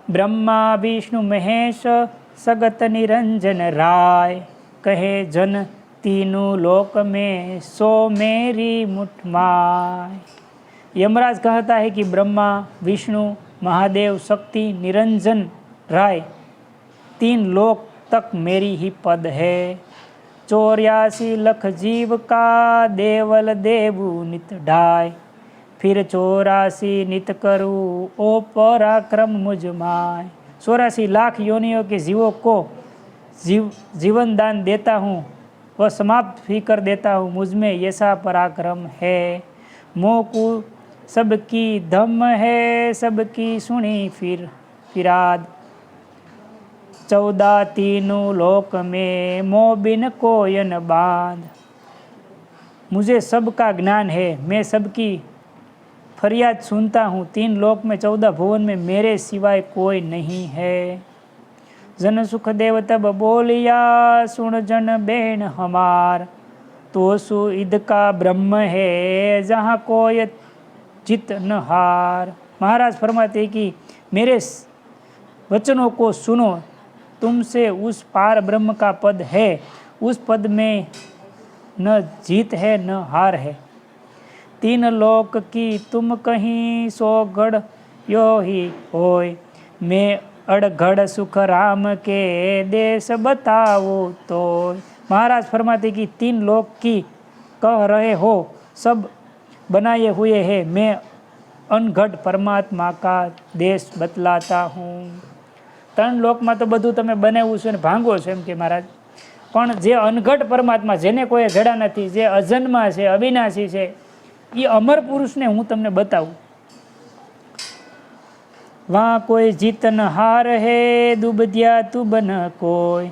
ब्रह्मा विष्णु महेश सगत निरंजन राय, कहे जन तीनों लोक में सो मेरी मुठ माय। यमराज कहता है कि ब्रह्मा विष्णु महादेव शक्ति निरंजन राय 3 लोक तक मेरी ही पद है। 84 लख जीव का देवल देवु नित ढाय, फिर 84 नित करूँ ओ पराक्रम मुझ माय। 84 लाख योनियों के जीवों को जीवन दान देता हूँ वह समाप्त भी कर देता हूँ, मुझ में ऐसा पराक्रम है। मोह को सबकी धम है, सबकी सुनी फिराद, 14 तीनों लोक में मोह बिन कोय न बांध। मुझे सबका ज्ञान है, मैं सबकी फरियाद सुनता हूँ। 3 लोक में 14 भुवन में मेरे सिवाय कोई नहीं है। जन सुख देव तब बोलिया, सुन जन बेन हमार, तो सु ईद का ब्रह्म है, जहाँ कोई जित न हार। महाराज फरमाते कि मेरे वचनों को सुनो, तुमसे उस पार ब्रह्म का पद है, उस पद में न जीत है न हार है। 3 लोक की तुम कहीं, सो गढ़ यो ही होय, मैं अड़घड़ सुख राम के, देश बताओ तो। महाराज फरमाते कि 3 लोक की कह रहे हो, सब बनाए हुए हैं, मैं अनघट परमात्मा का देश बतलाता हूँ। 3 લોકમાં તો બધું તમે બનાવ્યું છે ને ભાંગો છો એમ કે મહારાજ, પણ જે અનઘટ પરમાત્મા જેને કોઈ જડા નથી, જે અજન્મા છે, અવિનાશી છે, એ અમર પુરુષને હું તમને બતાવું। वहाँ कोई जीतन हार है, दुबदिया तू बन कोई,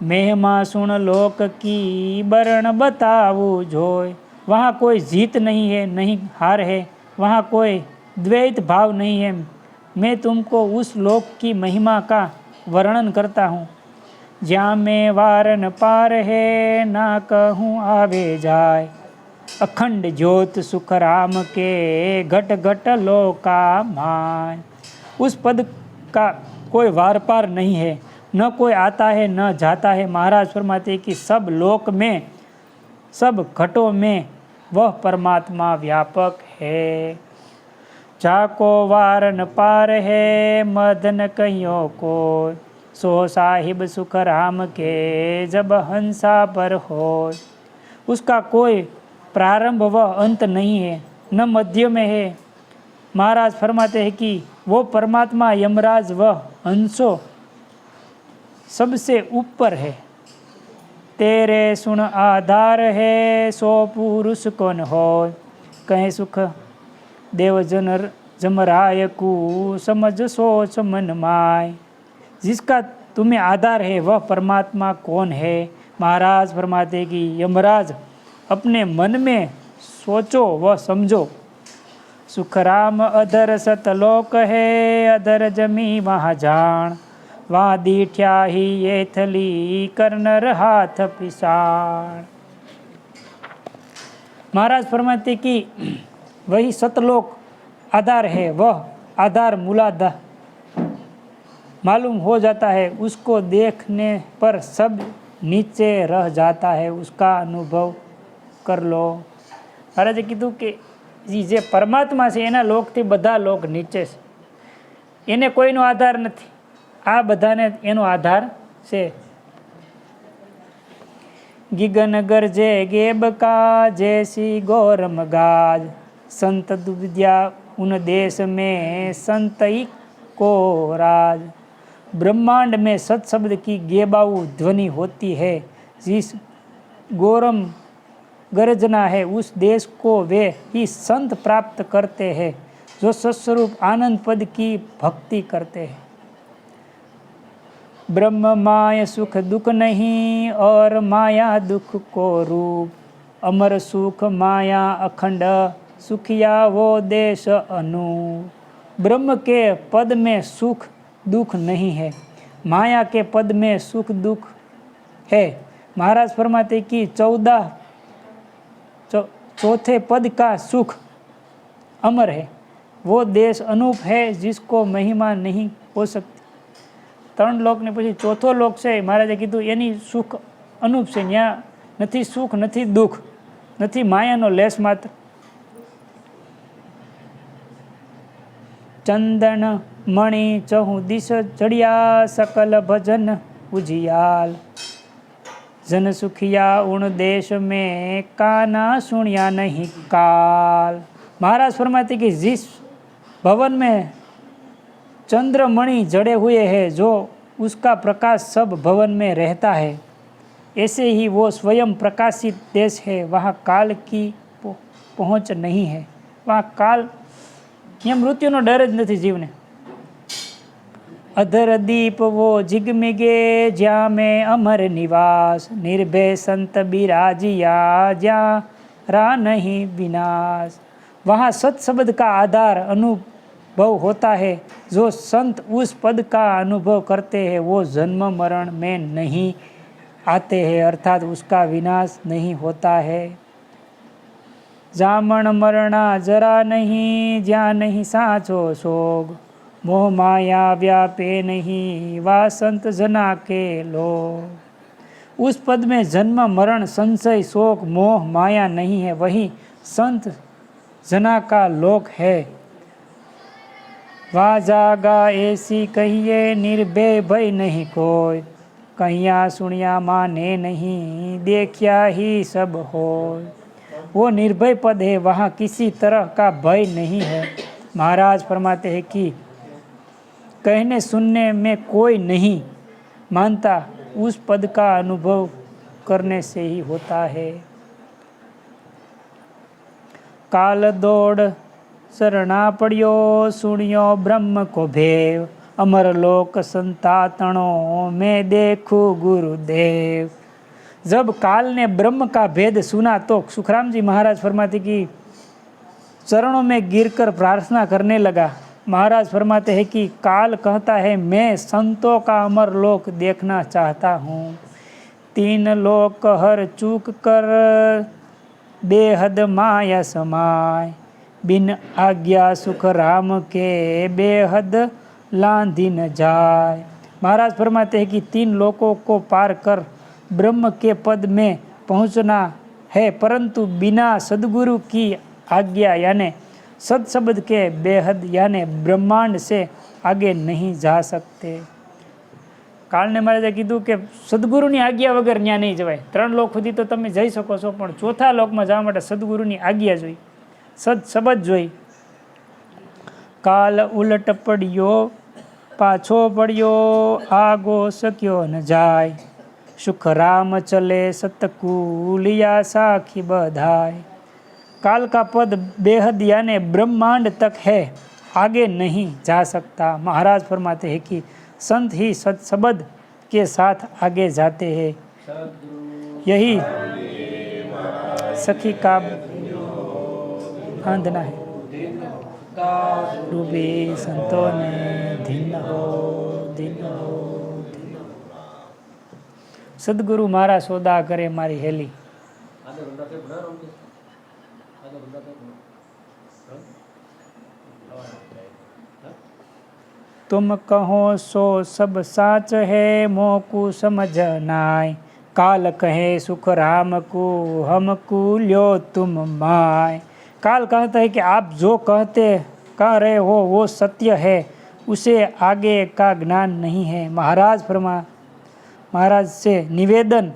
महिमा सुन लोक की, बरण बताऊ जोय। वहाँ कोई जीत नहीं है, नहीं हार है, वहाँ कोई द्वैत भाव नहीं है। मैं तुमको उस लोक की महिमा का वर्णन करता हूँ, जहाँ में वार न पार है, ना कहूँ आवे जाए, अखंड ज्योत सुख राम के, घट घट लोका माय। उस पद का कोई वार पार नहीं है, न कोई आता है न जाता है। महाराज फरमाते कि सब लोक में, सब घटों में वह परमात्मा व्यापक है। जाको वार न पार है, मदन कहियो को, सो साहिब सुख राम के, जब हंसा पर हो। उसका कोई प्रारंभ व अंत नहीं है, न मध्य में है। महाराज फरमाते हैं कि वो परमात्मा यमराज व हंसों सबसे ऊपर है। तेरे सुन आधार है, सो पुरुष कौन हो, कहे सुख देवजन जमराय को, समझ सोच मन माय। जिसका तुम्हें आधार है वह परमात्मा कौन है। महाराज फरमाते कि यमराज अपने मन में सोचो व समझो। सुखराम अधर सतलोक है, अधर जमी वहाँ जान, वहाँ दीठ्या ही ये थली करनर हाथ पिसाण। महाराज फरमाते कि वही सतलोक आधार है, वह आधार मूलाधार मालूम हो जाता है, उसको देखने पर सब नीचे रह जाता है, उसका अनुभव कर लो। महाराजे कीधुं કે જે પરમાત્મા છે એના લોકથી બધા લોક નીચે છે, એને કોઈનો આધાર નથી, આ બધાને એનો આધાર છે। ગિગન ગરજે ગેબકા जैसी गौरम गाज, संत दुविद्या उन देश में संतई को राज। ब्रह्मांड में सत शब्द की गेबाऊ ध्वनि होती है, जिस गौरम गर्जना है उस देश को वे ही संत प्राप्त करते हैं, जो सत्स्वरूप आनंद पद की भक्ति करते हैं। ब्रह्म माया सुख दुख नहीं, और माया दुख को रूप, अमर सुख माया अखंड, सुखिया वो देश अनु। ब्रह्म के पद में सुख दुख नहीं है, माया के पद में सुख दुख है। महाराज फरमाते कि 14 चौथे पद का सुख अमर है, वो देश अनूप है, जिसको महिमा नहीं हो सकती। 3 लोक ने પછી ચોથો લોક છે, મહારાજે કીધું એની સુખ અનુપ છે, ત્યાં નથી સુખ નથી દુઃખ, નથી માયાનો લેશ માત્ર। ચંદન મણિ ચહુ દિશ ચડિયા, सकल भजन उजियाल, जन सुखिया उन देश में काना सुनिया नहीं काल। महाराज फरमाते कि जिस भवन में चंद्रमणि जड़े हुए हैं, जो उसका प्रकाश सब भवन में रहता है, ऐसे ही वो स्वयं प्रकाशित देश है, वहाँ काल की पहुँच नहीं है, वहाँ काल या मृत्युनो डर ज नहीं जीवने। अधर दीप वो जिगमिगे, ज्या में अमर निवास, निर्भय संत बिराजिया, ज्या रा नहीं विनाश। वहाँ सत शब्द का आधार अनुभव होता है, जो संत उस पद का अनुभव करते हैं, वो जन्म मरण में नहीं आते हैं, अर्थात उसका विनाश नहीं होता है। जामण मरणा जरा नहीं, ज्या नहीं साचो सोग, मोह माया व्यापे नहीं, वा संत जना के लोग। उस पद में जन्म मरण संशय शोक मोह माया नहीं है, वही संत जना का लोक है। वा जागा ऐसी कहिए, निर्भय भय नहीं कोई, कहिया सुनिया माने नहीं, देखिया ही सब हो। वो निर्भय पद है, वहाँ किसी तरह का भय नहीं है। महाराज फरमाते हैं कि कहने सुनने में कोई नहीं मानता, उस पद का अनुभव करने से ही होता है। काल दौड़ शरणा पड़ियो, सुनियो ब्रह्म को भेव, अमर लोक संतातणों में देखूं गुरुदेव। जब काल ने ब्रह्म का भेद सुना तो सुखराम जी महाराज फरमाते कि चरणों में गिरकर प्रार्थना करने लगा। महाराज फरमाते हैं कि काल कहता है, मैं संतों का अमर लोक देखना चाहता हूँ। 3 लोक हर चूक कर, बेहद माया समाय, बिन आज्ञा सुख राम के, बेहद लांधी न जाए। महाराज फरमाते हैं कि 3 लोकों को पार कर ब्रह्म के पद में पहुँचना है, परंतु बिना सदगुरु की आज्ञा यानी सत शब्द के बेहद यानी ब्रह्मांड से आगे नहीं जा सकते। કાળને મહારાજે કીધું કે સદગુરુની આજ્ઞા વગર ત્યાં નહીં જવાય. 3 લોક સુધી તો તમે જઈ શકો છો, પણ 4થા લોકમાં જવા માટે સદગુરુની આજ્ઞા જોઈ, સદશબ્દ જોઈ. કાલ ઉલટ પડ્યો પાછો પડ્યો, આગો શક્યો ન જાય, સુખ રામ ચલે સતકુલિયા સાખી બધાય. काल का पद बेहद यानी ब्रह्मांड तक है, आगे नहीं जा सकता. महाराज फरमाते हैं कि संत ही सत्सबद के साथ आगे जाते हैं. यही सखी का आंदना है. डूबे संतों ने दिन हो दिन हो. सदगुरु मारा सौदा करे मारी हेली. तुम कहो सो सब साच है, मोकू समझ नाय. काल कहे सुख राम को, हमको ल्यो तुम माय. काल कहता है कि आप जो कह रहे हो वो सत्य है, उसे आगे का ज्ञान नहीं है. महाराज से निवेदन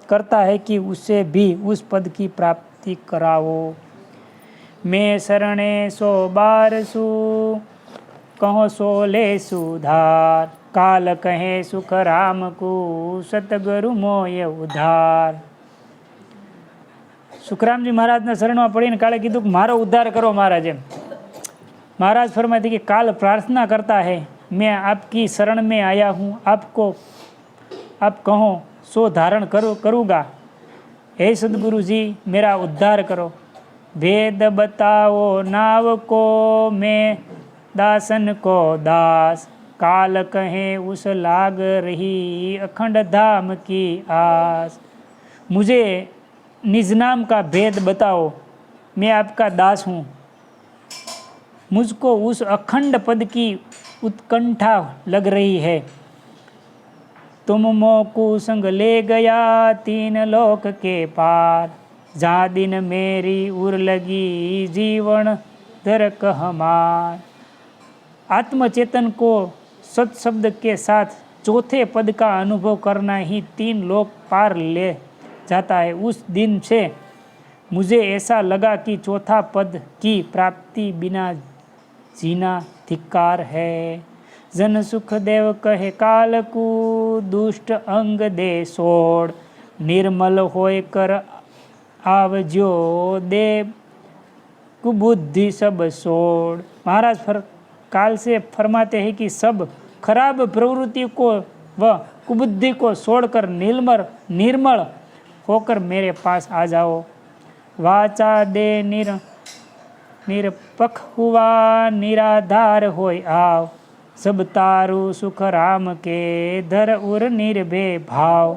करता है कि उसे भी उस पद की प्राप्ति कराओ. मैं शरणे सो बारसू, कहो सो ले सुधार. काल कहे सुख राम को, सतगुरु मोय उधार. सुखरामजी महाराज ने शरण में पड़ी ने काले कीधु मारो उद्धार करो महाराज. एम महाराज फरमाते कि काल प्रार्थना करता है, मैं आपकी शरण में आया हूँ, आप कहो सो धारण करूँगा. हे सदगुरु जी मेरा उद्धार करो. वेद बताओ नाव को, मैं दासन को दास. काल कहे उस लाग रही, अखंड धाम की आस. मुझे निज नाम का भेद बताओ, मैं आपका दास हूँ. मुझको उस अखंड पद की उत्कंठा लग रही है. तुम मोकू संग ले गया 3 लोक के पार. जहाँ दिन मेरी उर लगी, जीवन धरक हमार. आत्मचेतन को सत्शब्द के साथ 4थे पद का अनुभव करना ही 3 लोक पार ले जाता है. उस दिन से मुझे ऐसा लगा कि 4था पद की प्राप्ति बिना जीना धिक्कार है. जन सुखदेव कहे काल को, दुष्ट अंग दे सोड़. निर्मल होय कर आवजो, दे कुबुद्धि सब सोड़. महाराज काल से फरमाते हैं कि सब खराब प्रवृत्ति को व कुबुद्धि को छोड़कर निर्मल होकर मेरे पास आ जाओ. वाचा दे निरपख हुआ, निराधार होय आव. सब तारू सुख राम के, धर उर निर्भय भाव.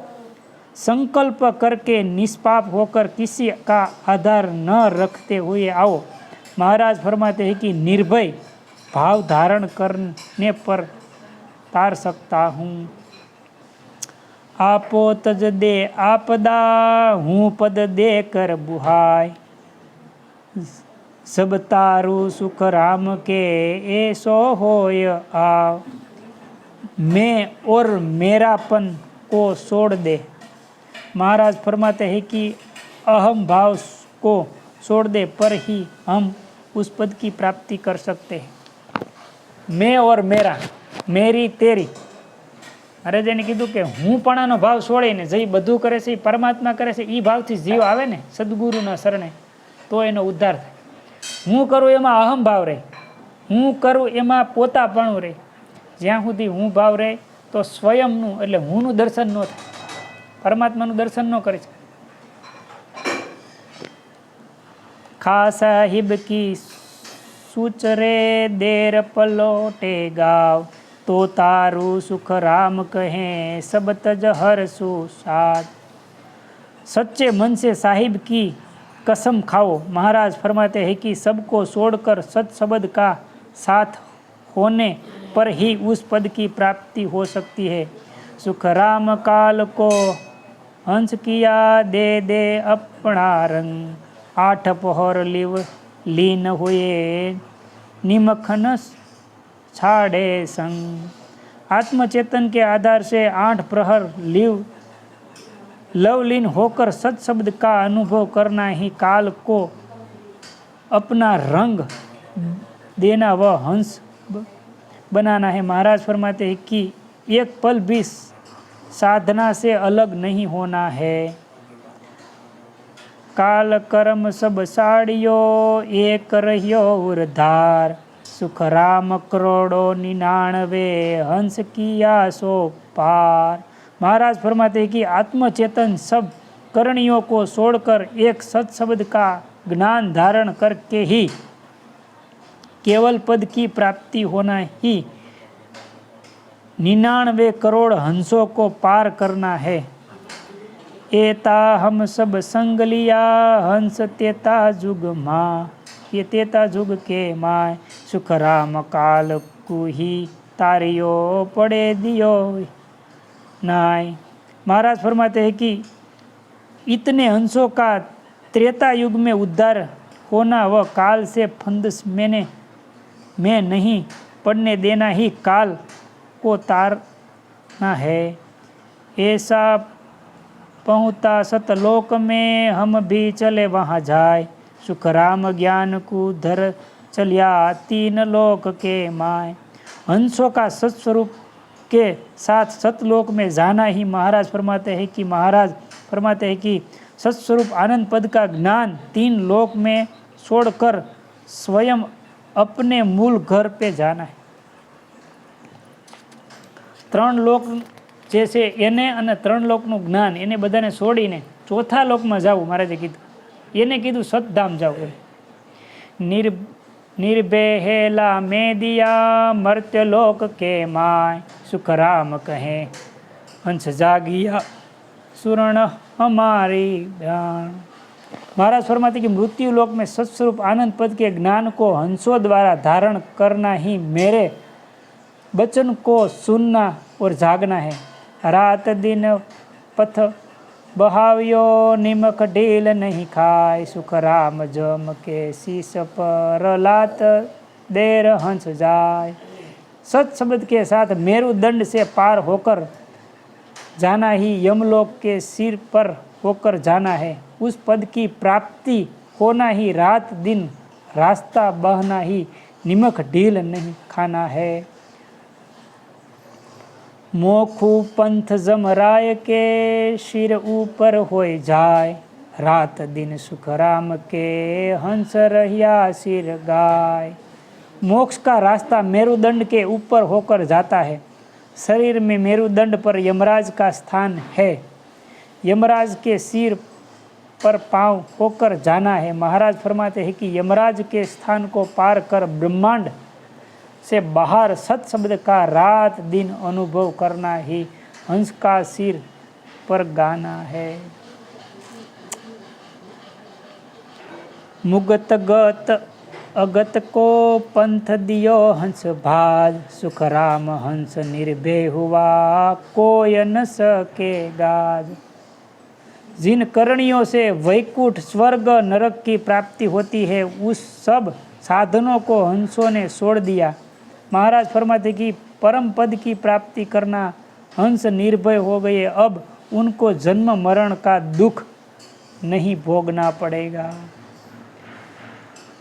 संकल्प करके निष्पाप होकर किसी का आधार न रखते हुए आओ. महाराज फरमाते हैं कि निर्भय भाव धारण करने पर तार सकता हूँ. आपो तज दे आपदा, हूँ पद दे कर बुहाय. सब तारू सुख राम के, ऐसो होय आव. मैं और मेरापन को छोड़ दे. महाराज फरमाते हैं कि अहम भाव को छोड़ दे पर ही हम उस पद की प्राप्ति कर सकते हैं. मैं और मेरा, मेरी तेरी. અરે જેને કીધું કે હું પણાનો ભાવ છોડીને જે બધું કરે છે એ પરમાત્મા કરે છે, એ ભાવથી જીવ આવે ને સદગુરુના શરણે તો એનો ઉદ્ધાર થાય. હું કરું એમાં અહમ ભાવ રહે, હું કરું એમાં પોતાપણું રહે. જ્યાં સુધી હું ભાવ રહે તો સ્વયંનું એટલે હુંનું દર્શન ન થાય, પરમાત્માનું દર્શન ન કરી શકે. ખા સાહિબ કી सूच रे देर पलोटे गाव. तो तारू सुख राम कहें, सब तज हर सुसाद. सच्चे मन से साहिब की कसम खाओ. महाराज फरमाते हैं कि सबको छोड़कर सत्शब्द का साथ होने पर ही उस पद की प्राप्ति हो सकती है. सुख राम काल को हंस किया, दे दे अपना रंग. 8 पहर लीन हुए, निमखन छाड़े संग. आत्मचेतन के आधार से 8 प्रहर लवलीन होकर सत शब्द का अनुभव करना ही काल को अपना रंग देना व हंस बनाना है। महाराज फरमाते हैं कि एक पल भी साधना से अलग नहीं होना है। काल कर्म सब साड़ियो एक रहियो उरधार, सुख राम करोड़ों 99 हंस किया सो पार। महाराज फरमाते हैं कि आत्मचेतन सब करणियों को छोड़कर एक सत शब्द का ज्ञान धारण करके ही केवल पद की प्राप्ति होना ही 99 करोड़ हंसों को पार करना है। एता हम सब संग लिया हंस तेता जुग माँ, ये तेता जुग के माय, सुख राम काल को ही तारियो पड़े दियो नाय। महाराज फरमाते हैं कि इतने हंसों का त्रेता युग में उद्धार होना व काल से फंदस में नहीं पड़ने देना ही काल को तारना है। ऐसा पहुँचा सतलोक में हम भी चले वहाँ जाए, सुख राम ज्ञान को धर चलिया 3 लोक के माय। हंसों का सत्स्वरूप के साथ सतलोक में जाना ही महाराज फरमाते हैं कि सत्स्वरूप आनंद पद का ज्ञान 3 लोक में छोड़कर स्वयं अपने मूल घर पे जाना है। 3 લોક જે છે એને અને 3 લોકનું જ્ઞાન એને બધાને છોડીને ચોથા લોકમાં જવું મહારાજે કીધું, એને કીધું સતધામ જવું। निर्भेला में दिया मर्त्य लोक के माय, सुख राम कहे हंस जागिया सुरण हमारी ध्यान। महाराज फरमाते कि मृत्यु लोक में सत्स्वरूप आनंद पद के ज्ञान को हंसों द्वारा धारण करना ही मेरे वचन को सुनना और जागना है। रात दिन पथ बहाव्यो निमक ढील नहीं खाए, सुख राम जम के शीश पर लात देर हंस जाए। सत शब्द के साथ मेरुदंड से पार होकर जाना ही यमलोक के सिर पर होकर जाना है। उस पद की प्राप्ति होना ही रात दिन रास्ता बहना ही निमक ढील नहीं खाना है। मोखू पंथ जमराय के सिर ऊपर होए जाए, रात दिन सुख राम के हंस रहिया सिर गाय। मोक्ष का रास्ता मेरुदंड के ऊपर होकर जाता है। शरीर में मेरुदंड पर यमराज का स्थान है। यमराज के सिर पर पांव होकर जाना है। महाराज फरमाते हैं कि यमराज के स्थान को पार कर ब्रह्मांड से बाहर सत शब्द का रात दिन अनुभव करना ही हंस का सिर पर गाना है। मुगत गत अगत को पंथ दियो हंस भाज, सुख राम हंस निर्भय हुआ कोय न सके गाज। जिन करणियों से वैकुंठ स्वर्ग नरक की प्राप्ति होती है उस सब साधनों को हंसों ने छोड़ दिया। महाराज फरमाते कि परम पद की प्राप्ति करना हंस निर्भय हो गए, अब उनको जन्म मरण का दुख नहीं भोगना पड़ेगा।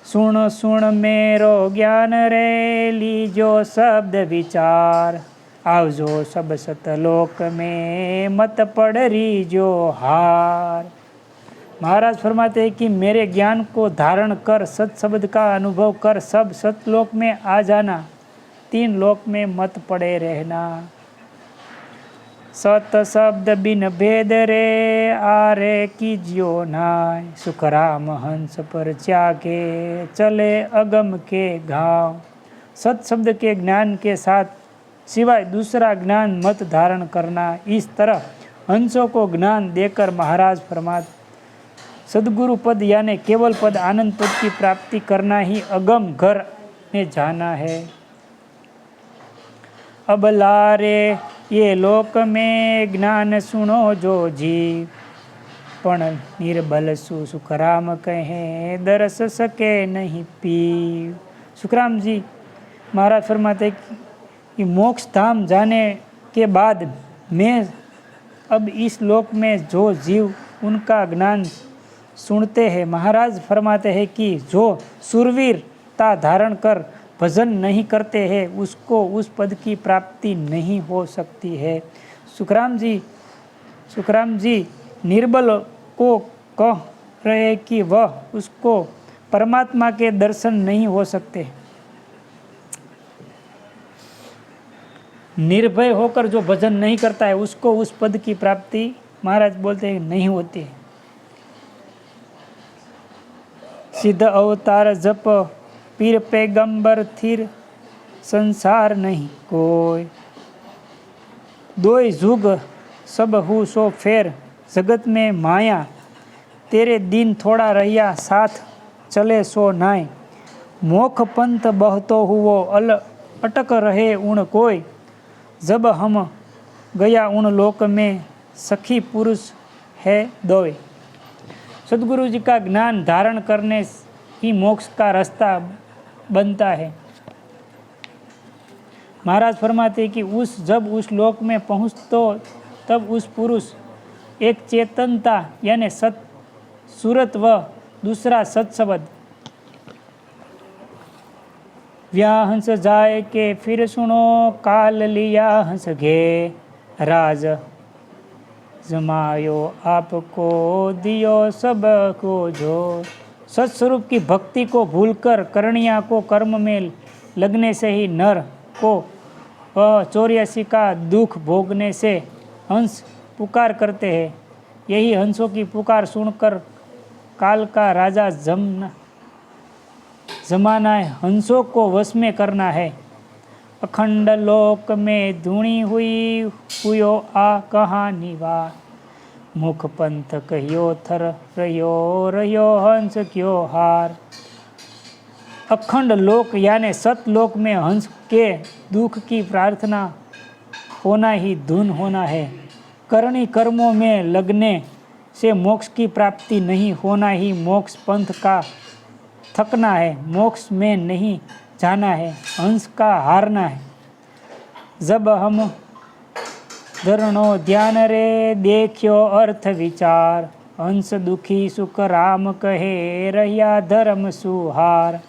सुन सुन मेरो ज्ञान रे लीजो शब्द विचार, आवजो सब सतलोक में मत पड़ रही जो हार। महाराज फरमाते हैं कि मेरे ज्ञान को धारण कर सत शब्द का अनुभव कर सब सतलोक में आ जाना, 3 लोक में मत पड़े रहना। सत शब्द बिन भेद रे आरे कीजियो नाय, सुख राम हंस पर जाके चले अगम के घाव। सत शब्द के ज्ञान के साथ सिवाय दूसरा ज्ञान मत धारण करना। इस तरह हंसों को ज्ञान देकर महाराज फरमाते सदगुरु पद यानी केवल पद आनंद पद की प्राप्ति करना ही अगम घर में जाना है। अब लारे ये लोक में ज्ञान सुनो जो जीव, पण निर्बल सुखराम कहे दरस सके नहीं पीव। सुखराम जी महाराज फरमाते कि मोक्ष धाम जाने के बाद मैं अब इस लोक में जो जीव उनका ज्ञान सुनते हैं, महाराज फरमाते हैं कि जो सुरवीरता धारण कर भजन नहीं करते हैं उसको उस पद की प्राप्ति नहीं हो सकती है। सुखराम जी निर्बल को कह रहे कि वह उसको परमात्मा के दर्शन नहीं हो सकते। निर्भय होकर जो भजन नहीं करता है उसको उस पद की प्राप्ति महाराज बोलते हैं नहीं होती। सिद्ध अवतार जप पीर पैगंबर थिर संसार नहीं कोई, दोय जुग सब हु सो फेर जगत में माया, तेरे दिन थोड़ा रहिया साथ चले सो नाय, मोख पंथ बहतो हुओ अटक रहे उन कोई, जब हम गया उन लोक में सखी पुरुष है दोय। सदगुरु जी का ज्ञान धारण करने ही मोक्ष का रास्ता बनता है। महाराज फरमाते कि जब उस लोक में पहुँचतो तब उस पुरुष एक चेतनता यानी सत सूरत व दूसरा सत्शब्द व्या हंस जाए के फिर सुनो काल लिया हंस घे, राज जमायो आपको दियो सबको जो। सत्स्वरूप की भक्ति को भूलकर करणिया को कर्म में लगने से ही नर को 84 का दुख भोगने से हंस पुकार करते हैं। यही हंसों की पुकार सुनकर काल का राजा जमाना है, हंसों को वश में करना है। अखंड लोक में धुनी हुई हुयो आ कहानी वा, मुख पंथ कहियो थर रहियो हंस क्यों हार। अखंड लोक यानी सतलोक में हंस के दुख की प्रार्थना होना ही धुन होना है। करणी कर्मों में लगने से मोक्ष की प्राप्ति नहीं होना ही मोक्ष पंथ का थकना है। मोक्ष में नहीं जाना है, हंस का हारना है। जब हम धरणो ध्यान रे देखियो अर्थ विचार, हंस दुखी सुख राम कहे रहिया धर्म सुहार।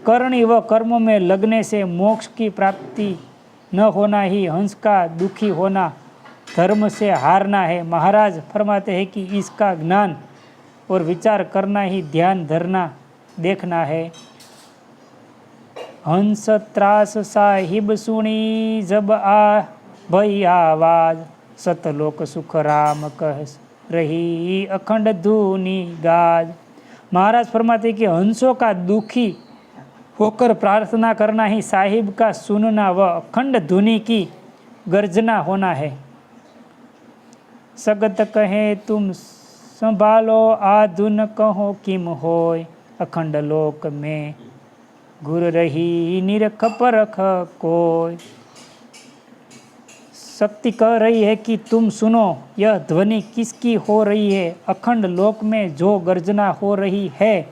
करणी व कर्मों में लगने से मोक्ष की प्राप्ति न होना ही हंस का दुखी होना, धर्म से हारना है। महाराज फरमाते हैं कि इसका ज्ञान और विचार करना ही ध्यान धरना देखना है। हंस त्रास साहिब सुनी जब आ भई आवाज, सतलोक सुख राम कह रही अखंड धुनी गाज। महाराज फरमाते कि हंसों का दुखी होकर प्रार्थना करना ही साहिब का सुनना व अखंड धुनी की गर्जना होना है। सगत कहे तुम संभालो आधुन कहो किम होय, अखंड लोक में घुर रही निरख परख कोय। शक्ति कह रही है कि तुम सुनो, यह ध्वनि किसकी हो रही है। अखंड लोक में जो गर्जना हो रही है,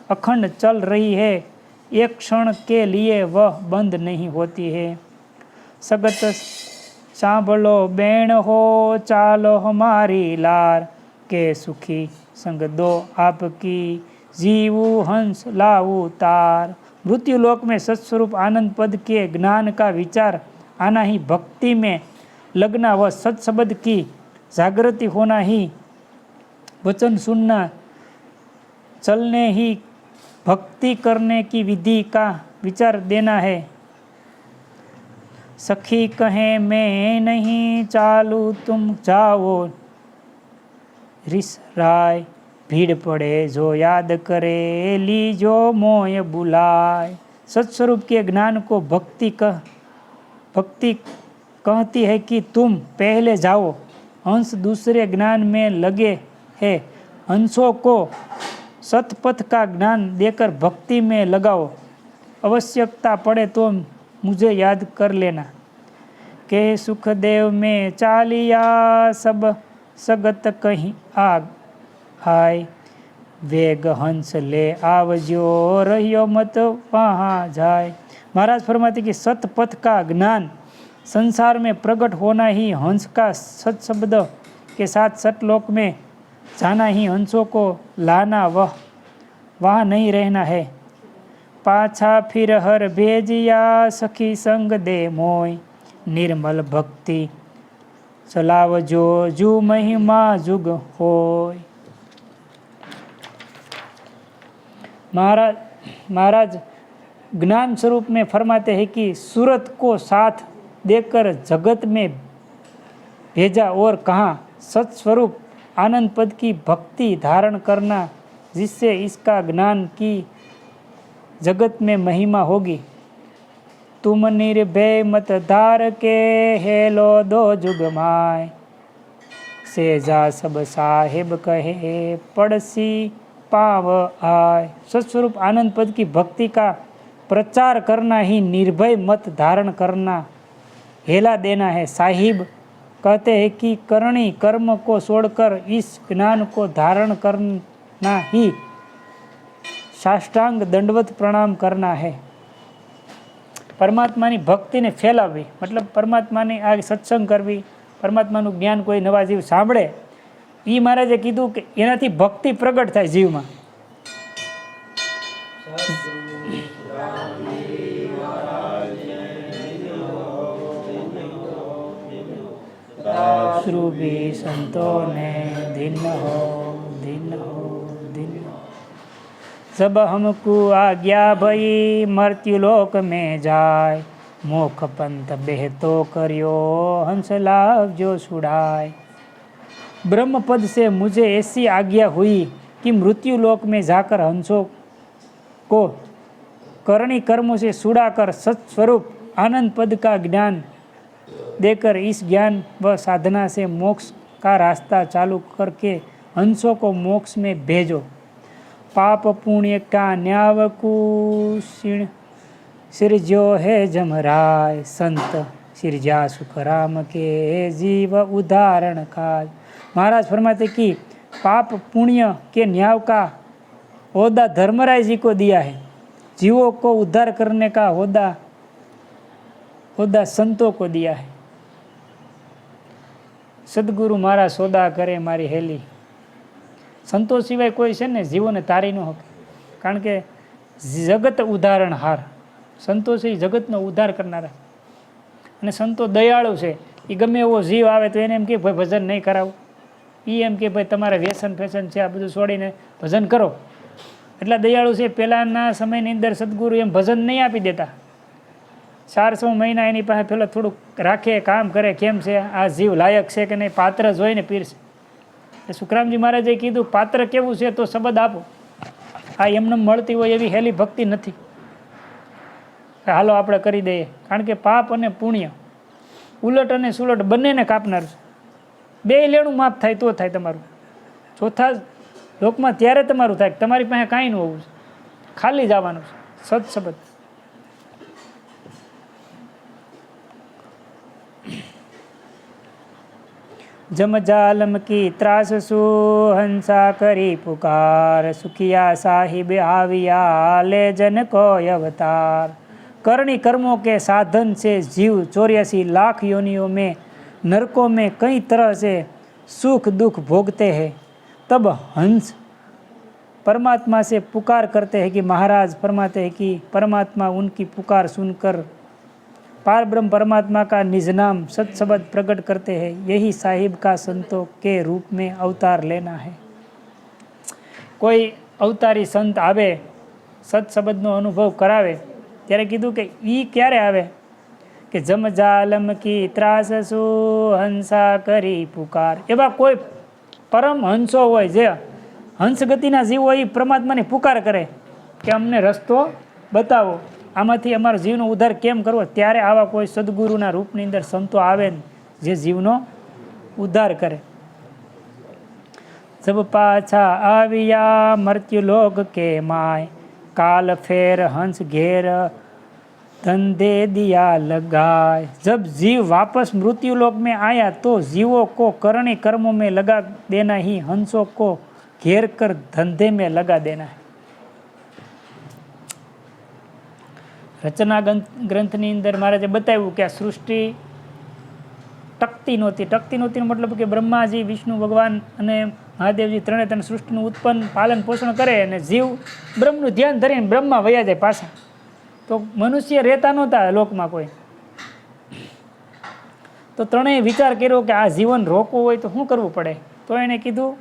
अखंड चल रही है, एक क्षण के लिए वह बंद नहीं होती है। सगत सांभलो बेण हो चालो हमारी लार, के सुखी संग दो आपकी जीवू हंस लाऊ तार। मृत्यु लोक में सत्स्वरूप आनंद पद के ज्ञान का विचार आना ही भक्ति में लगना व सत्शब्द की जागृति होना ही वचन सुनना चलने ही भक्ति करने की विधि का विचार देना है। सखी कहे मैं नहीं चालू तुम जाओ रिस राय, भीड़ पड़े जो याद करे लीजो मोय बुलाए। सत्स्वरूप के ज्ञान को भक्ति कहती है कि तुम पहले जाओ, हंस दूसरे ज्ञान में लगे हैं। हंसों को सतपथ का ज्ञान देकर भक्ति में लगाओ। आवश्यकता पड़े तो मुझे याद कर लेना। के सुखदेव में चालिया सब सगत कहीं आग हाय, वेग हंस ले आवजो रहियो मत वहाँ जाए। महाराज फरमाते कि सत पथ का ज्ञान संसार में प्रकट होना ही हंस का सत शब्द के साथ सतलोक में जाना ही हंसों को लाना, वह वहाँ नहीं रहना है। पाछा फिर हर भेजिया सखी संग दे मोय, निर्मल भक्ति चलावजो जू महिमा जुग होय। महाराज ज्ञान स्वरूप में फरमाते हैं कि सूरत को साथ देकर जगत में भेजा और कहा सत्स्वरूप आनंद पद की भक्ति धारण करना, जिससे इसका ज्ञान की जगत में महिमा होगी। तुम निर्भय मत धार के हेलो दो जुग माय, सेजा सब साहेब कहे पड़सी पाव आय। सत्स्वरूप आनंद पद की भक्ति का प्रचार करना ही निर्भय मत धारण करना, हेला देना है। साहिब कहते हैं कि करणी कर्म को छोड़कर इस ज्ञान को धारण करना ही साष्टांग दंडवत प्रणाम करना है। परमात्माની ભક્તિને ફેલાવવી मतलब પરમાત્માની આ સત્સંગ કરવી, પરમાત્માનું જ્ઞાન કોઈ નવા જીવ સાંભળે, એ મહારાજે કીધું કે એનાથી ભક્તિ પ્રગટ થાય જીવમાં। श्रुभी संतों ने दिन हो दिन हो दिन हो। जब हमको आज्ञा भई मृत्युलोक में जाय, मोख पंथ बेहतो करियो हंसलाभ जो छुड़ाए। ब्रह्म पद से मुझे ऐसी आज्ञा हुई कि मृत्युलोक में जाकर हंसों को करणी कर्मों से छुड़ाकर सत्स्वरूप आनंद पद का ज्ञान देकर इस ज्ञान व साधना से मोक्ष का रास्ता चालू करके हंसों को मोक्ष में भेजो। पाप पुण्य का न्यावकु सिरजो है जमराय, संत सिरजा सुख राम के जीव उदाहरण काज। महाराज फरमाते कि पाप पुण्य के न्याव का होदा धर्मराय जी को दिया है, जीवों को उद्धार करने का होदा संतों को दिया है। सदगुरु मारा सोदा करे मारी हेली। संतो सिवाय कोई છે ને જીવોને તારી ન શકે, કારણ કે જગત ઉદાહરણહાર સંતો છે, એ જગતનો ઉદ્ધાર કરનારા। અને સંતો દયાળુ છે, એ ગમે એવો જીવ આવે તો એને એમ કે ભાઈ ભજન નહીં કરાવું, એ એમ કે ભાઈ તમારે વ્યસન ફેશન છે આ બધું છોડીને ભજન કરો। એટલા દયાળુ છે। પહેલાંના સમયની અંદર સદગુરુ એમ ભજન નહીં આપી દેતા, 400 મહિના એની પાસે પેલા થોડુંક રાખે, કામ કરે, કેમ છે આ જીવ લાયક છે કે નહીં, પાત્ર જોઈને પીરશે। સુખરામજી મહારાજે કીધું પાત્ર કેવું છે તો શબ્દ આપો, આ એમને મળતી હોય એવી હેલી ભક્તિ નથી, હાલો આપણે કરી દઈએ। કારણ કે પાપ અને પુણ્ય ઉલટ અને સુલટ બંનેને કાપનાર છે। બે લેણું માફ થાય તો થાય તમારું, ચોથા લોકમાં ત્યારે તમારું થાય તમારી પાસે કાંઈ ન હોવું છે, ખાલી જવાનું છે સત્સબદ। जमजालम की त्रास सु हंसा करी पुकार, सुखिया साहिब आविया ले जन को अवतार। करणी कर्मों के साधन से जीव 84 लाख योनियों में नरकों में कई तरह से सुख दुख भोगते हैं। तब हंस परमात्मा से पुकार करते हैं कि महाराज फरमाते हैं कि परमात्मा उनकी पुकार सुनकर पार ब्रह्म परमात्मा का निज नाम सत्सबद प्रकट करते हैं। यही साहिब का संतों के रूप में अवतार लेना है। कोई अवतारी संत आवे, सत्सबदनो अनुभव करावे, त्यारे कीधुं के ई क्यारे आवे के जमजालम की त्रास सु हंसा करी पुकार। एवा कोई परम हंसो होय जे हंस गतिना जीव होय परमात्माने पुकार करे के अमने रस्तो बतावो, आमांथी अमारा जीवनो उद्धार केम करवो। त्यारे आवा कोई सद्गुरुना रूपनी अंदर संतो आवे जे जीवनो उद्धार करे। जब पाछा आविया मृत्युलोक के माय, काल फेर हंस घेर धंधे दिया लगाए। जब जीव वापस मृत्युलोक में आया तो जीवों को करणी कर्मों में लगा देना ही हंसों को घेर कर धंधे में लगा देना है। રચના ગ્રંથની અંદર મહારાજે બતાવ્યું કે આ સૃષ્ટિ ટકતી નહોતી મતલબ કે બ્રહ્માજી, વિષ્ણુ ભગવાન અને મહાદેવજી ત્રણે સૃષ્ટિનું ઉત્પન્ન, પાલન, પોષણ કરે અને જીવ બ્રહ્મનું ધ્યાન ધરીને બ્રહ્મા વયા જાય પાછા. તો મનુષ્ય રહેતા નહોતા લોકમાં કોઈ. તો ત્રણેય વિચાર કર્યો કે આ જીવન રોકવું હોય તો શું કરવું પડે. તો એણે કીધું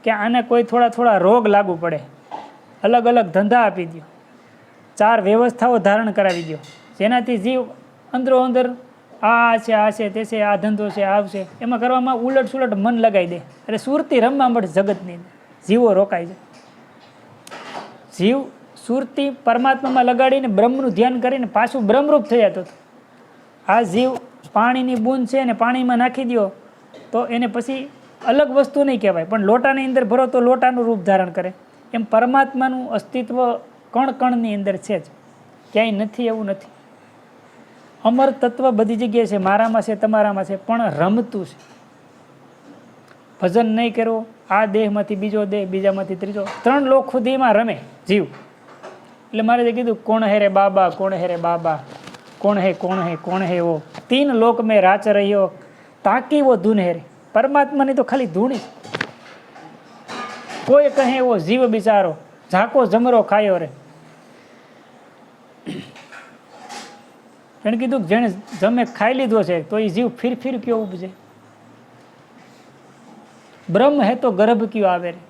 કે આને કોઈ થોડા રોગ લાગુ પડે, અલગ અલગ ધંધા આપી દો, 4 વ્યવસ્થાઓ ધારણ કરાવી દો, જેનાથી જીવ અંદરો અંદર આ છે તે છે, આ ધંધો છે, આવશે એમાં કરવામાં ઉલટ સુલટ મન લગાવી દે. એટલે સુરતી રમવા મળે જગતની, જીવો રોકાય છે. જીવ સુરતી પરમાત્મામાં લગાડીને બ્રહ્મનું ધ્યાન કરીને પાછું બ્રહ્મરૂપ થઈ જતો હતો. આ જીવ પાણીની બૂંદ છે ને પાણીમાં નાખી દો તો એને પછી અલગ વસ્તુ નહીં કહેવાય, પણ લોટાની અંદર ભરો તો લોટાનું રૂપ ધારણ કરે. એમ પરમાત્માનું અસ્તિત્વ કણ કણની અંદર છે જ, ક્યાંય નથી એવું નથી. અમર તત્વ બધી જગ્યાએ છે, મારામાં છે, તમારામાં છે, પણ રમતું છે. ભજન નહીં કરવું, આ દેહમાંથી બીજો દેહ, બીજામાંથી ત્રીજો, 3 લોક સુધીમાં રમે જીવ. એટલે મારે કીધું કોણ હે રે બાબા, કોણ હે રે બાબા, કોણ હે વો, 3 લોક મેં રાચ રહ્યો, તાકી વો ધૂન હે રે. પરમાત્માની તો ખાલી ધૂણી. કોઈ કહે એવો જીવ બિચારો ઝાકો જમરો ખાયો રે. એને કીધું કે જેણે જમે ખાઈ લીધો છે તો એ જીવ ફીર કયો ઉપજે. બ્રહ્મ હે તો ગર્ભ કયો આવે રે.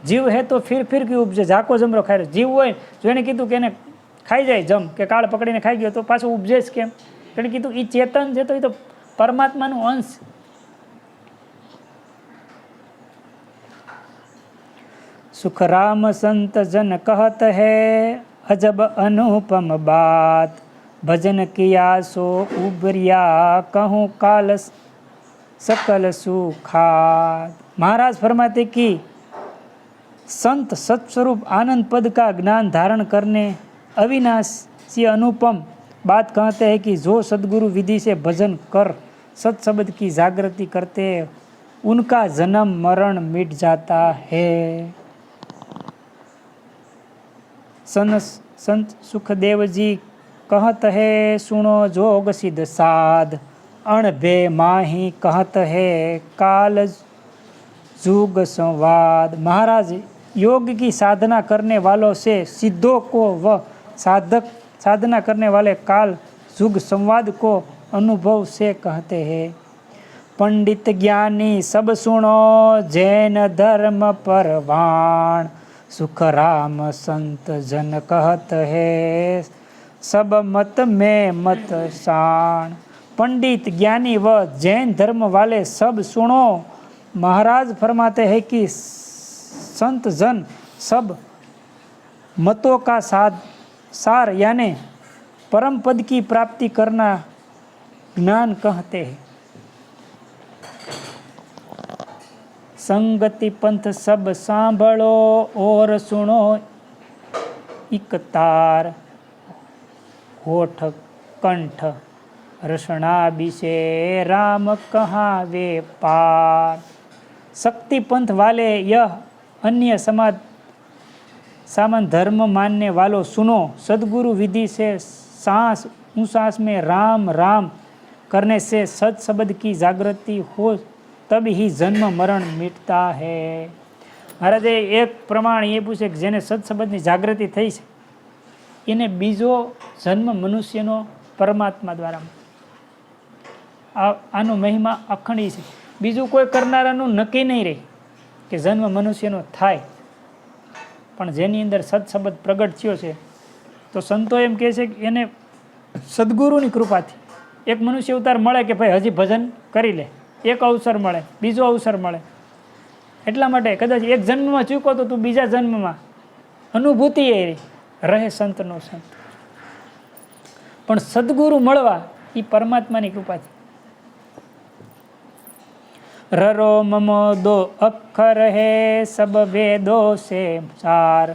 જીવ હે તો ફીર કયો ઉપજે, ઝાકો જમરો ખાય. જીવ હોય જો એને કીધું કે એને ખાઈ જાય જમ કે કાળ પકડીને ખાઈ ગયો તો પાછું ઉપજે જ કેમ. એને કીધું એ ચેતન છે તો એ તો પરમાત્માનું અંશ. સુખરામ સંત જન કહત હૈ અજબ અનુપમ બાત, ભજન કિયા સો ઉબરિયા કહું કાલ सकल सुखात। महाराज फरमाते कि संत सत्स्वरूप आनंद पद का ज्ञान धारण करने अविनाशी अनुपम बात कहते हैं कि जो सदगुरु विधि से भजन कर सत्शब्द की जागृति करते हैं उनका जन्म मरण मिट जाता है। संत सुखदेव जी कहत है सुनो जोग सिद्ध साध अणभे माही कहत है काल जुग संवाद। महाराज योग की साधना करने वालों से सिद्धों को व साधना करने वाले काल जुग संवाद को अनुभव से कहते हैं। पंडित ज्ञानी सब सुनो जैन धर्म परवान सुख राम संत जन कहत है सब मत में मत शान। पंडित ज्ञानी व जैन धर्म वाले सब सुनो। महाराज फरमाते हैं कि संत जन सब मतों का सार यानी परम पद की प्राप्ति करना ज्ञान कहते हैं। संगति पंथ सब सांभळो और सुनो एक तार होठ कंठ रसना बिसे राम कहाँ वे पार। शक्ति पंथ वाले यह अन्य सामान धर्म मानने वालों सुनो सदगुरु विधि से सांस उसास में राम राम करने से सत शब्द की जागृति हो तब ही जन्म मरण मिटता है। महाराजे एक प्रमाण ये पूछे कि जेने सत शब्दनी जागृति थई छे एने बीजो जन्म मनुष्यनो परमात्मा द्वारा आनो महिमा अखंडी छे। बीजू कोई करनारानुं नक्की नहीं रही कि जन्म मनुष्यनो थाय पण जेनी अंदर सत शब्द प्रगट थयो छे तो संतो एम कहे छे कि एने सद्गुरुनी कृपाथी एक मनुष्य अवतार मळे कि भाई हजी भजन करी ले एक अवसर मळे बीजो अवसर मळे एटला माटे कदाच एक जन्ममां चूको तो तू बीजा जन्ममां अनुभूति ए रहे संतनो संत पण सद्गुरु मळवा ई परमात्मानी कृपाथी। ररो ममो दो अक्षर है सब वेदों से सार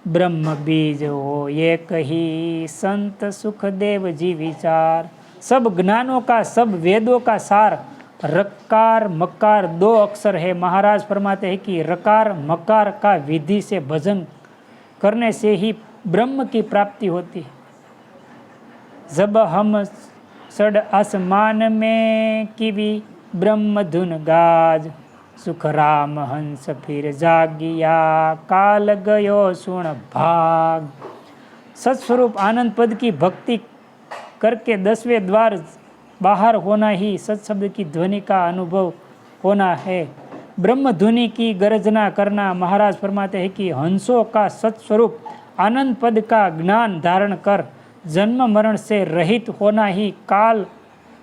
ब्रह्म बीज हो एक ही संत सुखदेव जी विचार। सब ज्ञानों का सब वेदों का सार रकार मकार दो अक्षर है। महाराज फरमाते हैं कि रकार मकार का विधि से भजन करने से ही ब्रह्म की प्राप्ति होती है। जब हम सड़ आसमान में कीवी ब्रह्म धुन गाज, सुख राम हंस फिर जागिया, काल गयो सुन भाग। सत्स्वरूप आनंद पद की भक्ति करके 10वें द्वार बाहर होना ही सत्शब्द की ध्वनि का अनुभव होना है। ब्रह्म ध्वनि की गर्जना करना। महाराज फरमाते हैं कि हंसों का सत्स्वरूप आनंद पद का ज्ञान धारण कर जन्म मरण से रहित होना ही काल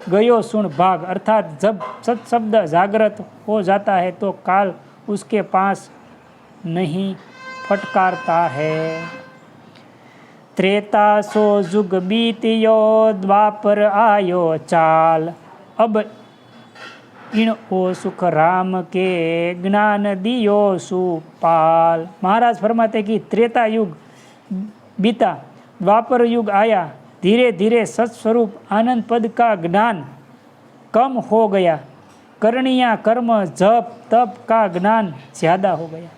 गयो सुन भाग, अर्थात जब सत्शब्द जागृत हो जाता है तो काल उसके पास नहीं फटकारता है। त्रेता सो जुग बीतियो, द्वापर आयो चाल, अब इन ओ सुख राम के ज्ञान दियो सुपाल। महाराज फरमाते कि त्रेता युग बीता, द्वापर युग आया, धीरे धीरे सत्स्वरूप आनंद पद का ज्ञान कम हो गया, करणीय कर्म जप तप का ज्ञान ज्यादा हो गया।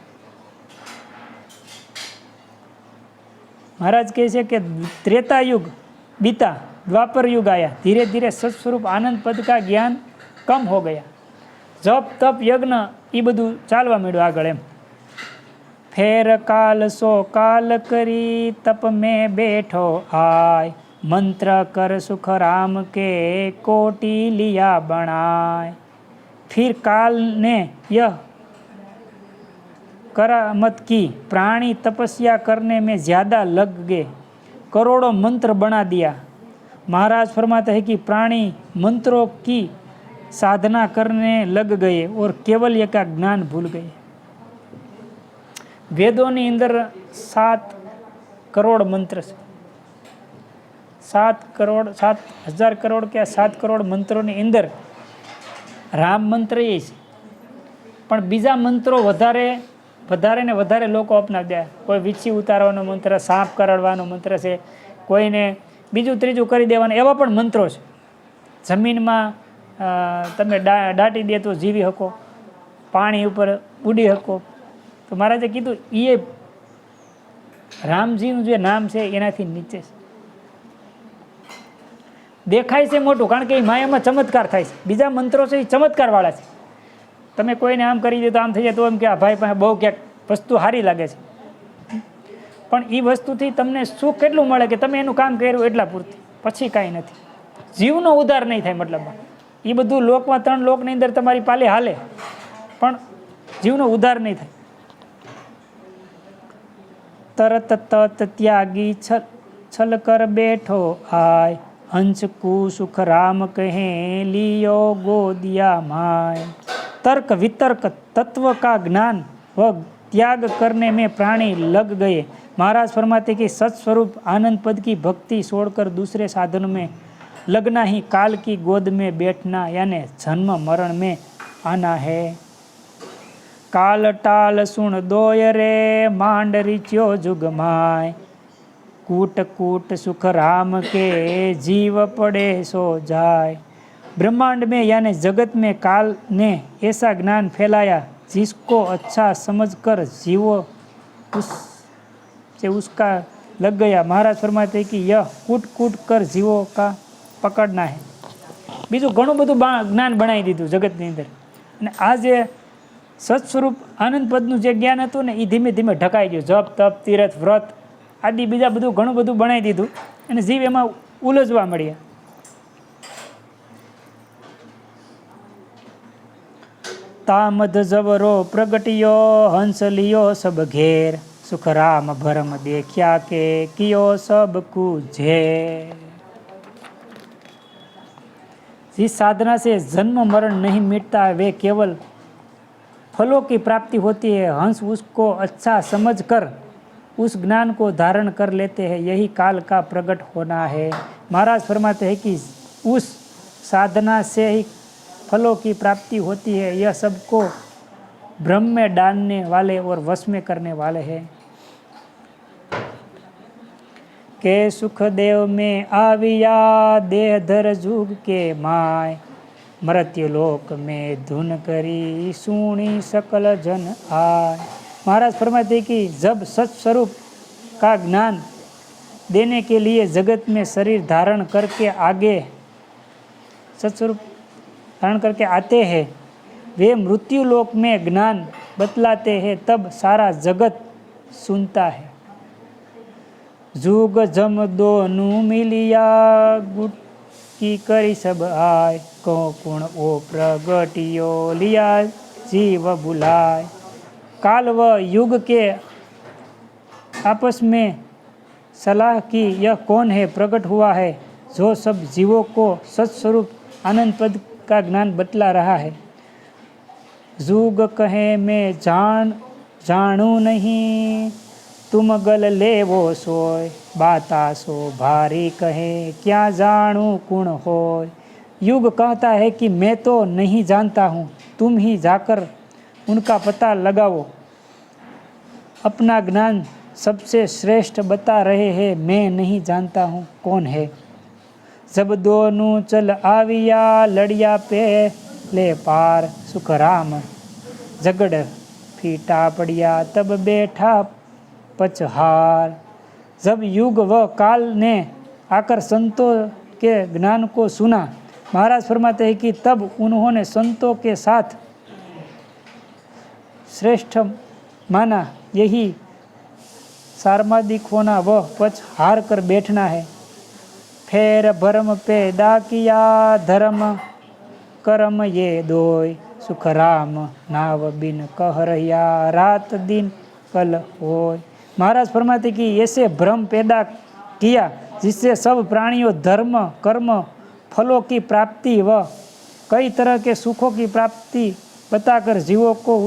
महाराज कहते हैं कि त्रेता युग बीता, द्वापर युग आया, धीरे धीरे सत्स्वरूप आनंद पद का ज्ञान कम हो गया, जप तप यज्ञ ये बधु चालवा માંડ્યું આગળ એમ। फेर काल सो काल करी तप में बैठो आय, मंत्र कर सुख राम के कोटि लिया बनाए। फिर काल ने यह करामत की, प्राणी तपस्या करने में ज़्यादा लग गए, करोड़ों मंत्र बना दिया। महाराज फरमाते हैं कि प्राणी मंत्रों की साधना करने लग गए और केवल का ज्ञान भूल गए। वेदों अंदर 7 करोड़ मंत्र है, 7,000 करोड़ क्या 7 करोड़ मंत्रों अंदर राम मंत्र ये है, पण बीजा मंत्रों વધારે ને વધારે લોકો અપનાવી દે। કોઈ વીછી ઉતારવાનો મંત્ર, સાપ કરડવાનો મંત્ર છે, કોઈને બીજું ત્રીજું કરી દેવાનું, એવા પણ મંત્રો છે। જમીનમાં તમે દાટી દે તો જીવી શકો, પાણી ઉપર ઉડી શકો। તો મહારાજે કીધું એ રામજીનું જે નામ છે એનાથી નીચે છે। દેખાય છે મોટું કારણ કે એ માયામાં ચમત્કાર થાય છે, બીજા મંત્રો છે એ ચમત્કારવાળા છે। તમે કોઈને આમ કરી દે તો આમ થઈ જાય તો એમ કે આ ભાઈ પાસે બહુ ક્યાંક વસ્તુ સારી લાગે છે, પણ એ વસ્તુથી તમને સુખ કેટલું મળે કે તમે એનું કામ કર્યું એટલા પૂરતી, પછી કાંઈ નથી। જીવનો ઉદ્ધાર નહીં થાય, મતલબમાં એ બધું લોકમાં 3 લોકની અંદર તમારી પાલે હાલે પણ જીવનો ઉદ્ધાર નહીં થાય। तरत तत त्यागी छल कर बैठो आय, हंस को सुख राम कहे लियो गोदिया माय। तर्क वितर्क तत्व का ज्ञान व त्याग करने में प्राणी लग गए। महाराज फरमाते कि सत्स्वरूप आनंद पद की भक्ति छोड़कर दूसरे साधन में लगना ही काल की गोद में बैठना यानी जन्म मरण में आना है। काल टाल सुन दोय रे, मांड रिच्यो जुग माय, कूट कूट सुख राम के जीव पड़े सो जाय। ब्रह्मांड में यानी जगत में काल ने ऐसा ज्ञान फैलाया जिसको अच्छा समझकर जीवो उसका लग गया। महाराज फरमाते हैं कि यह कूट कूट कर जीवों का पकड़ना है। बीजू घणुं बधुं ज्ञान बनावी दीधुं जगतनी अंदर, अने आ जे सत्स्वरूप आनंद पदनुं जे ज्ञान हतुं ने ए धीमे धीमे ढकाई गयुं। जप तप तीरथ व्रत आदि बीजा बधुं घणुं बधुं बनावी दीधुं अने जीव एमां उलझवा मळ्या। तामद जवरो प्रगटियो, हंस लियो सब घेर, सुख राम भरम देखिया के कियो सब कुझेर। जिस साधना से जन्म मरण नहीं मिटता वे केवल फलों की प्राप्ति होती है। हंस उसको अच्छा समझकर उस ज्ञान को धारण कर लेते हैं, यही काल का प्रकट होना है। महाराज फरमाते हैं कि उस साधना से ही फलों की प्राप्ति होती है। यह सबको भ्रम में डालने वाले और वश में करने वाले हैं। के सुखदेव में आविया, देह धर जुग के माय, मृत्यु लोक में धुन करी, सुनी सकल जन आय। महाराज फरमाते कि जब सत्स्वरूप का ज्ञान देने के लिए जगत में शरीर धारण करके आगे सत्स्वरूप धारण करके आते हैं। वे मृत्यु लोक में ज्ञान बतलाते हैं, तब सारा जगत सुनता है। जुग जम दोनों मिलिया गुट की करी सब आय, को कुण ओ प्रगटियो लिया जीव बुलाय। काल व युग के आपस में सलाह की, यह कौन है प्रकट हुआ है जो सब जीवों को सत्स्वरूप आनंद पद का ज्ञान बतला रहा है। जुग कहे मैं जानू नहीं, तुम गल ले वो सोय, बाता सो भारी कहे क्या जानू कुण होय। युग कहता है कि मैं तो नहीं जानता हूँ, तुम ही जाकर उनका पता लगाओ। अपना ज्ञान सबसे श्रेष्ठ बता रहे हैं, मैं नहीं जानता हूँ कौन है। जब दोनों चल आविया लड़िया पे ले पार, सुख राम झगड़ फीटा पड़िया तब बैठा पचहार। जब युग व काल ने आकर संतों के ज्ञान को सुना, महाराज फरमाते हैं कि तब उन्होंने संतों के साथ श्रेष्ठ माना। यही सार्मादिक होना व पच हार कर बैठना है। फेर भरम पैदा किया धर्म कर्म ये दोय, सुख राम नाव बिन कह रहिया रात दिन कल होय। महाराज फरमाते कि ऐसे भ्रम पैदा किया जिससे सब प्राणियों धर्म कर्म फलों की प्राप्ति व कई तरह के सुखों की प्राप्ति बताकर जीवों को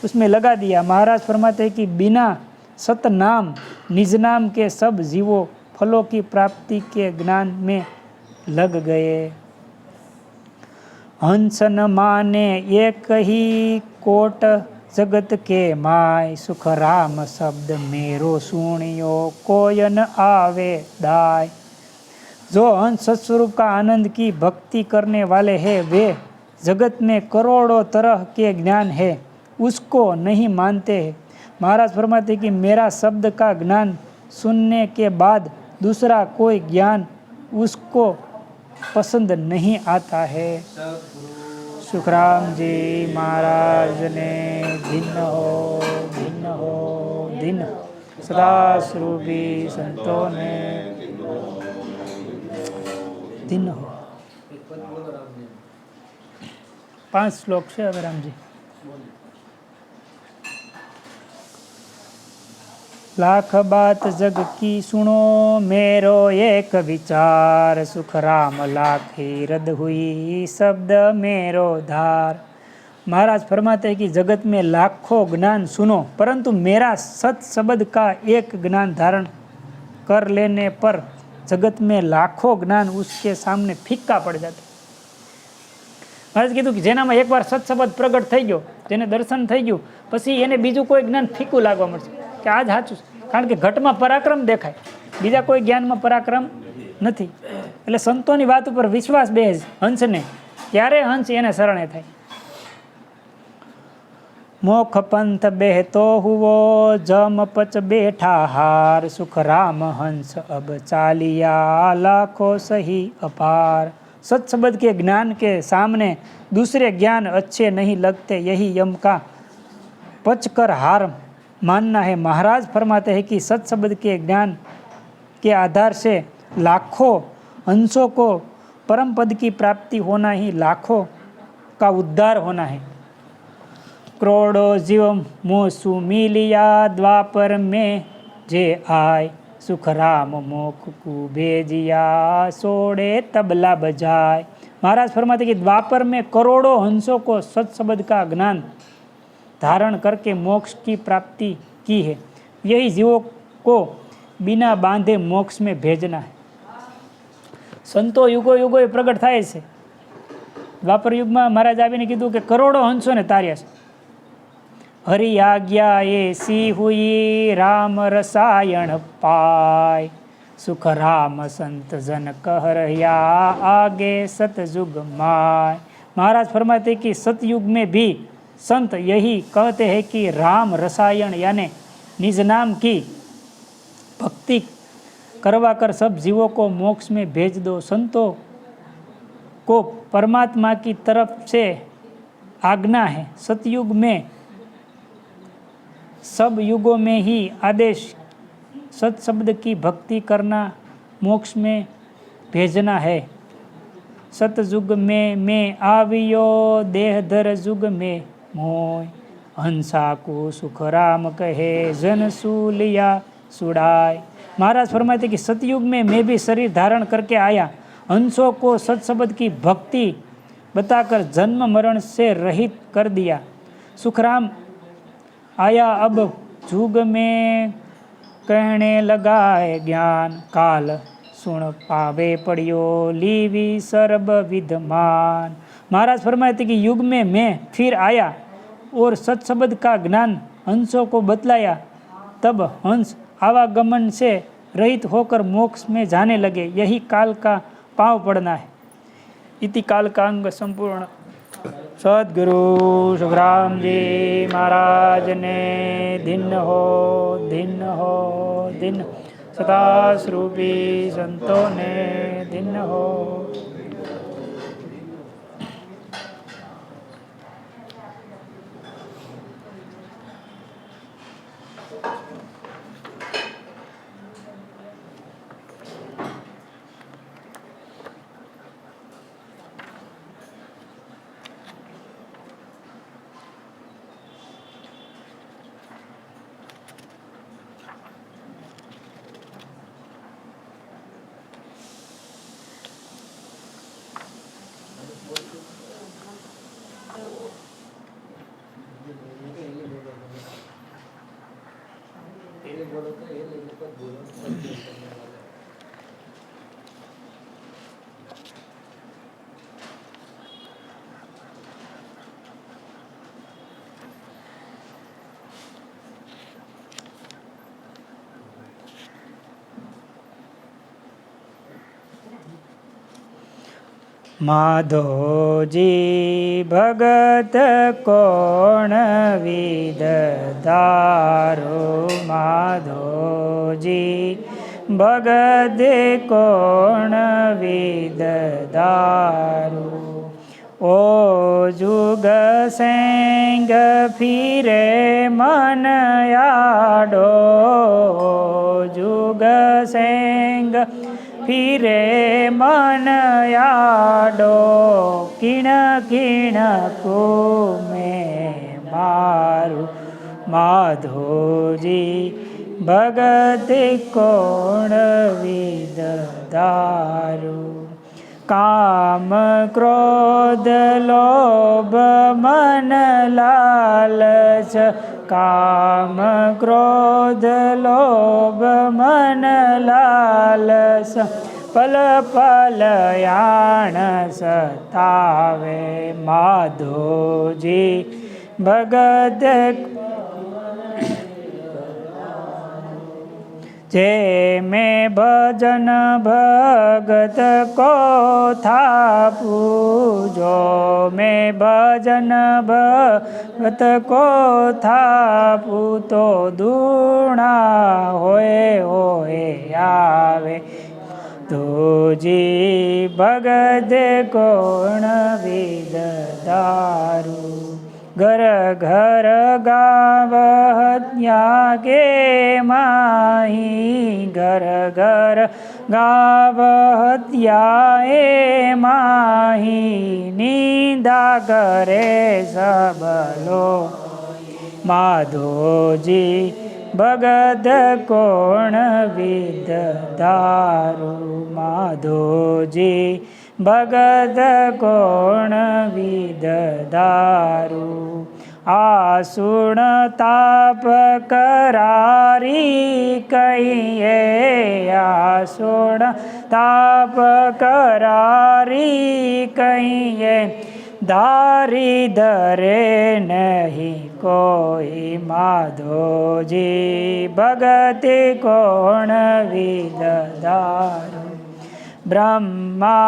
उसमें लगा दिया। महाराज फरमाते हैं कि बिना सतनाम निज नाम के सब जीवों फलों की प्राप्ति के ज्ञान में लग गए। हंस न माने एक ही कोट जगत के माय, सुख राम शब्द मेरो सुनियो कोय न आवे दाय। जो हंस सत्स्वरूप का आनंद की भक्ति करने वाले हैं, वे जगत में करोड़ों तरह के ज्ञान है उसको नहीं मानते हैं। महाराज फरमाते कि मेरा शब्द का ज्ञान सुनने के बाद दूसरा कोई ज्ञान उसको पसंद नहीं आता है। सुखराम जी महाराज ने भिन्न हो दिन सदा स्वरूपी संतों ने दिन हो। 5 श्लोक છે હવે રામજી। लाख बात जग की सुनो, मेरो एक विचार, सुख राम लाखी रद हुई शब्द मेरो धार। महाराज फरमाते हैं कि जगत में लाखों ज्ञान सुनो, परंतु मेरा सत शब्द का एक ज्ञान धारण कर लेने पर जगत में लाखों ज्ञान उसके सामने फीका पड़ जाता। महाराज कीधुं कि जेनामां एकवार सत शब्द प्रगट थई गयो, जेने दर्शन थई गयुं, पछी एने बीजुं कोई ज्ञान फीकું लागवा मळशे कि आज साचुं छे। कारण के घटमां पराक्रम देखाय, बीजा कोई ज्ञानमां पराक्रम नथी। એટલે સંતોની વાત ઉપર વિશ્વાસ બેસે હંસને, ત્યારે હંસ એને શરણે થાય। મોખ પંથ બેહતો હુવો, જમ પચ બેઠા હાર, સુખ રામ हंस अब चालिया लाखों सही अपार। सत शब्द के ज्ञान के सामने दूसरे ज्ञान अच्छे नहीं लगते, यही यम का पचकर हार मानना है। महाराज फरमाते हैं कि सत शब्द के ज्ञान के आधार से लाखों हंसों को परम पद की प्राप्ति होना ही लाखों का उद्धार होना है। करोड़ों जीव मोसु मिलिया द्वापर में जे आय, सुख राम मोख को भेजिया सोड़े तबला बजाय। महाराज फरमाते कि द्वापर में करोड़ों हंसों को सत शब्द का ज्ञान धारण करके मोक्ष की प्राप्ति की है। यही जीवों को बिना बांधे मोक्ष में भेजना है। संतो युगो युगो प्रगट थाय छे। द्वापर युग में महाराज आवीने कीधुं कि करोड़ों हंसों ने तार्या छे। हरि आज्ञा ऐसी हुई राम रसायन पाय, सुख राम संत जन कह रहिया आगे सतयुग माय। महाराज फरमाते कि सतयुग में भी संत यही कहते हैं कि राम रसायन यानी निज नाम की भक्ति करवा कर सब जीवों को मोक्ष में भेज दो। संतों को परमात्मा की तरफ से आज्ञा है। सतयुग में सब युगों में ही आदेश सत शब्द की भक्ति करना, मोक्ष में भेजना है। सतयुग में मैं आवियो, देहधर युग में मोय। हंसा को सुख राम कहे, जन सूलिया सुड़ाय। महाराज फरमाते कि सतयुग में मैं भी शरीर धारण करके आया, हंसों को सत शब्द की भक्ति बताकर जन्म मरण से रहित कर दिया। सुखराम आया अब जुग में, कहने लगा है ज्ञान। काल सुन पावे पड़ियो, लीवी सर्व विद्यमान। महाराज फरमाते कि युग में मैं फिर आया और सत शब्द का ज्ञान हंसों को बतलाया। तब हंस आवागमन से रहित होकर मोक्ष में जाने लगे। यही काल का पांव पड़ना है। इति काल का अंग संपूर्ण। सद्गुरु सुखराम जी महाराज ने दिन हो दिन सदा स्वरूपी संतों ने दिन हो। माधोजी भगत कोण विदधारो। माधोजी भगत कोण विदधारो। ओ जुग सेंग फिरे मन याडो। जुग सेंग फिरे मन याडो। किण किण को में मारू। माधोजी भगत कोण विदधारो। काम क्रोध लोभ मन लालच। काम क्रोध लोभ मन लालच। पल पल यान सतावे। माधोजी भगत जे में भजन भगत को था पूजो। में भजन भगत को था पूतो। दूणा होए आवे। तो जी भगत कोण विदधारो। घर घर गाव हत्या के माही। घर घर गाव हत्याए माही। निंदा करे सब लोग। माधोजी भगत कोण विदधारो। माधोजी भगत कोण विदधारो। आसुण ताप करारी कहिए। आसुण ताप करारी कहिए। दारी धरे नहीं कोई। माधोजी भगत कोण विदधारो। ब्रह्मा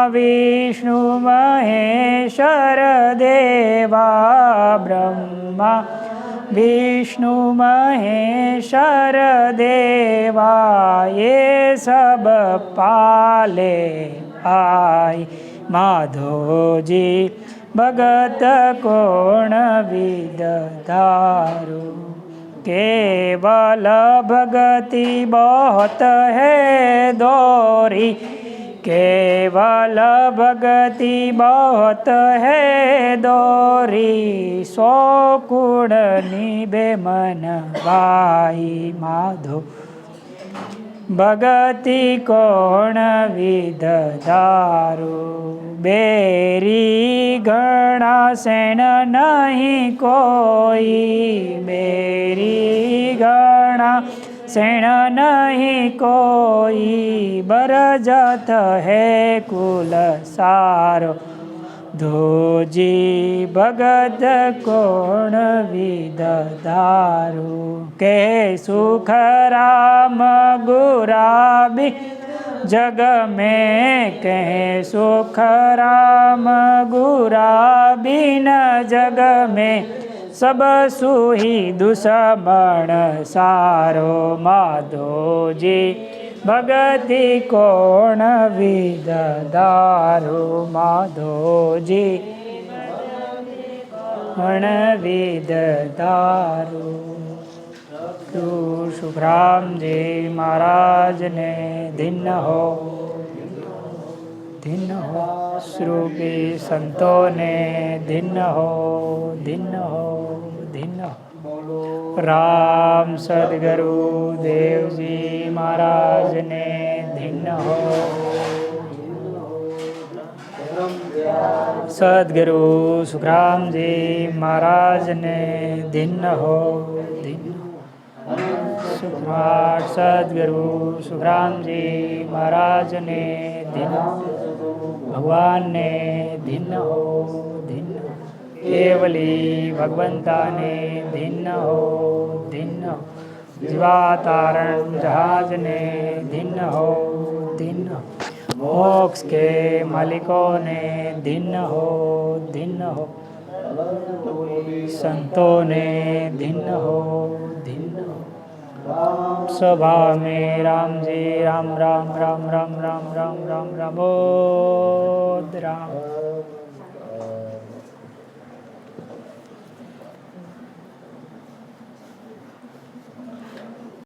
विष्णु महेश्वर देवा। ब्रह्मा विष्णु महेश्वर देवा ये सब पाले आय। माधो जी भगत कोण विद धारो। केवल भगति बहुत है दोरी। केवल भगति बहुत है दोरी। सो कुण निबे मन भाई। माधो भगति कोण विद धारो। बेरी गणा सेन नहीं कोई। बेरी गणा सेन नहीं कोई। बरजत है कुल सारो। धोजी भगत कोण विद धारो। के सुख राम गुराबी जग में। कहे सुख राम गुराबीन जग में। सब सुही दुश्मन सारो। माधो जी भगति कोण विद धारो। माधो जी कोण विद धारो। सुखराम जी महाराज ने धन्य हो। धन्य हो श्रुपी संतों ने धन्य हो। धन्य हो धन्य हो। राम सद्गुरु देव जी महाराज ने धन्य हो। सद्गुरु सुखराम जी महाराज ने धन्य हो। धन्य सुखराट सद्गुरु सुखराम जी महाराज ने धन्य। भगवान ने धन्य हो। धन्य केवली भगवंता ने धन्य हो। धन्य जीवातारण जहाज ने धन्य हो। धन्य मोक्ष के मालिकों ने धन्य हो। धन्य हो संतों ने धन्य हो। धन्य सभा में राम जी राम राम राम राम राम राम राम राम बोध राम।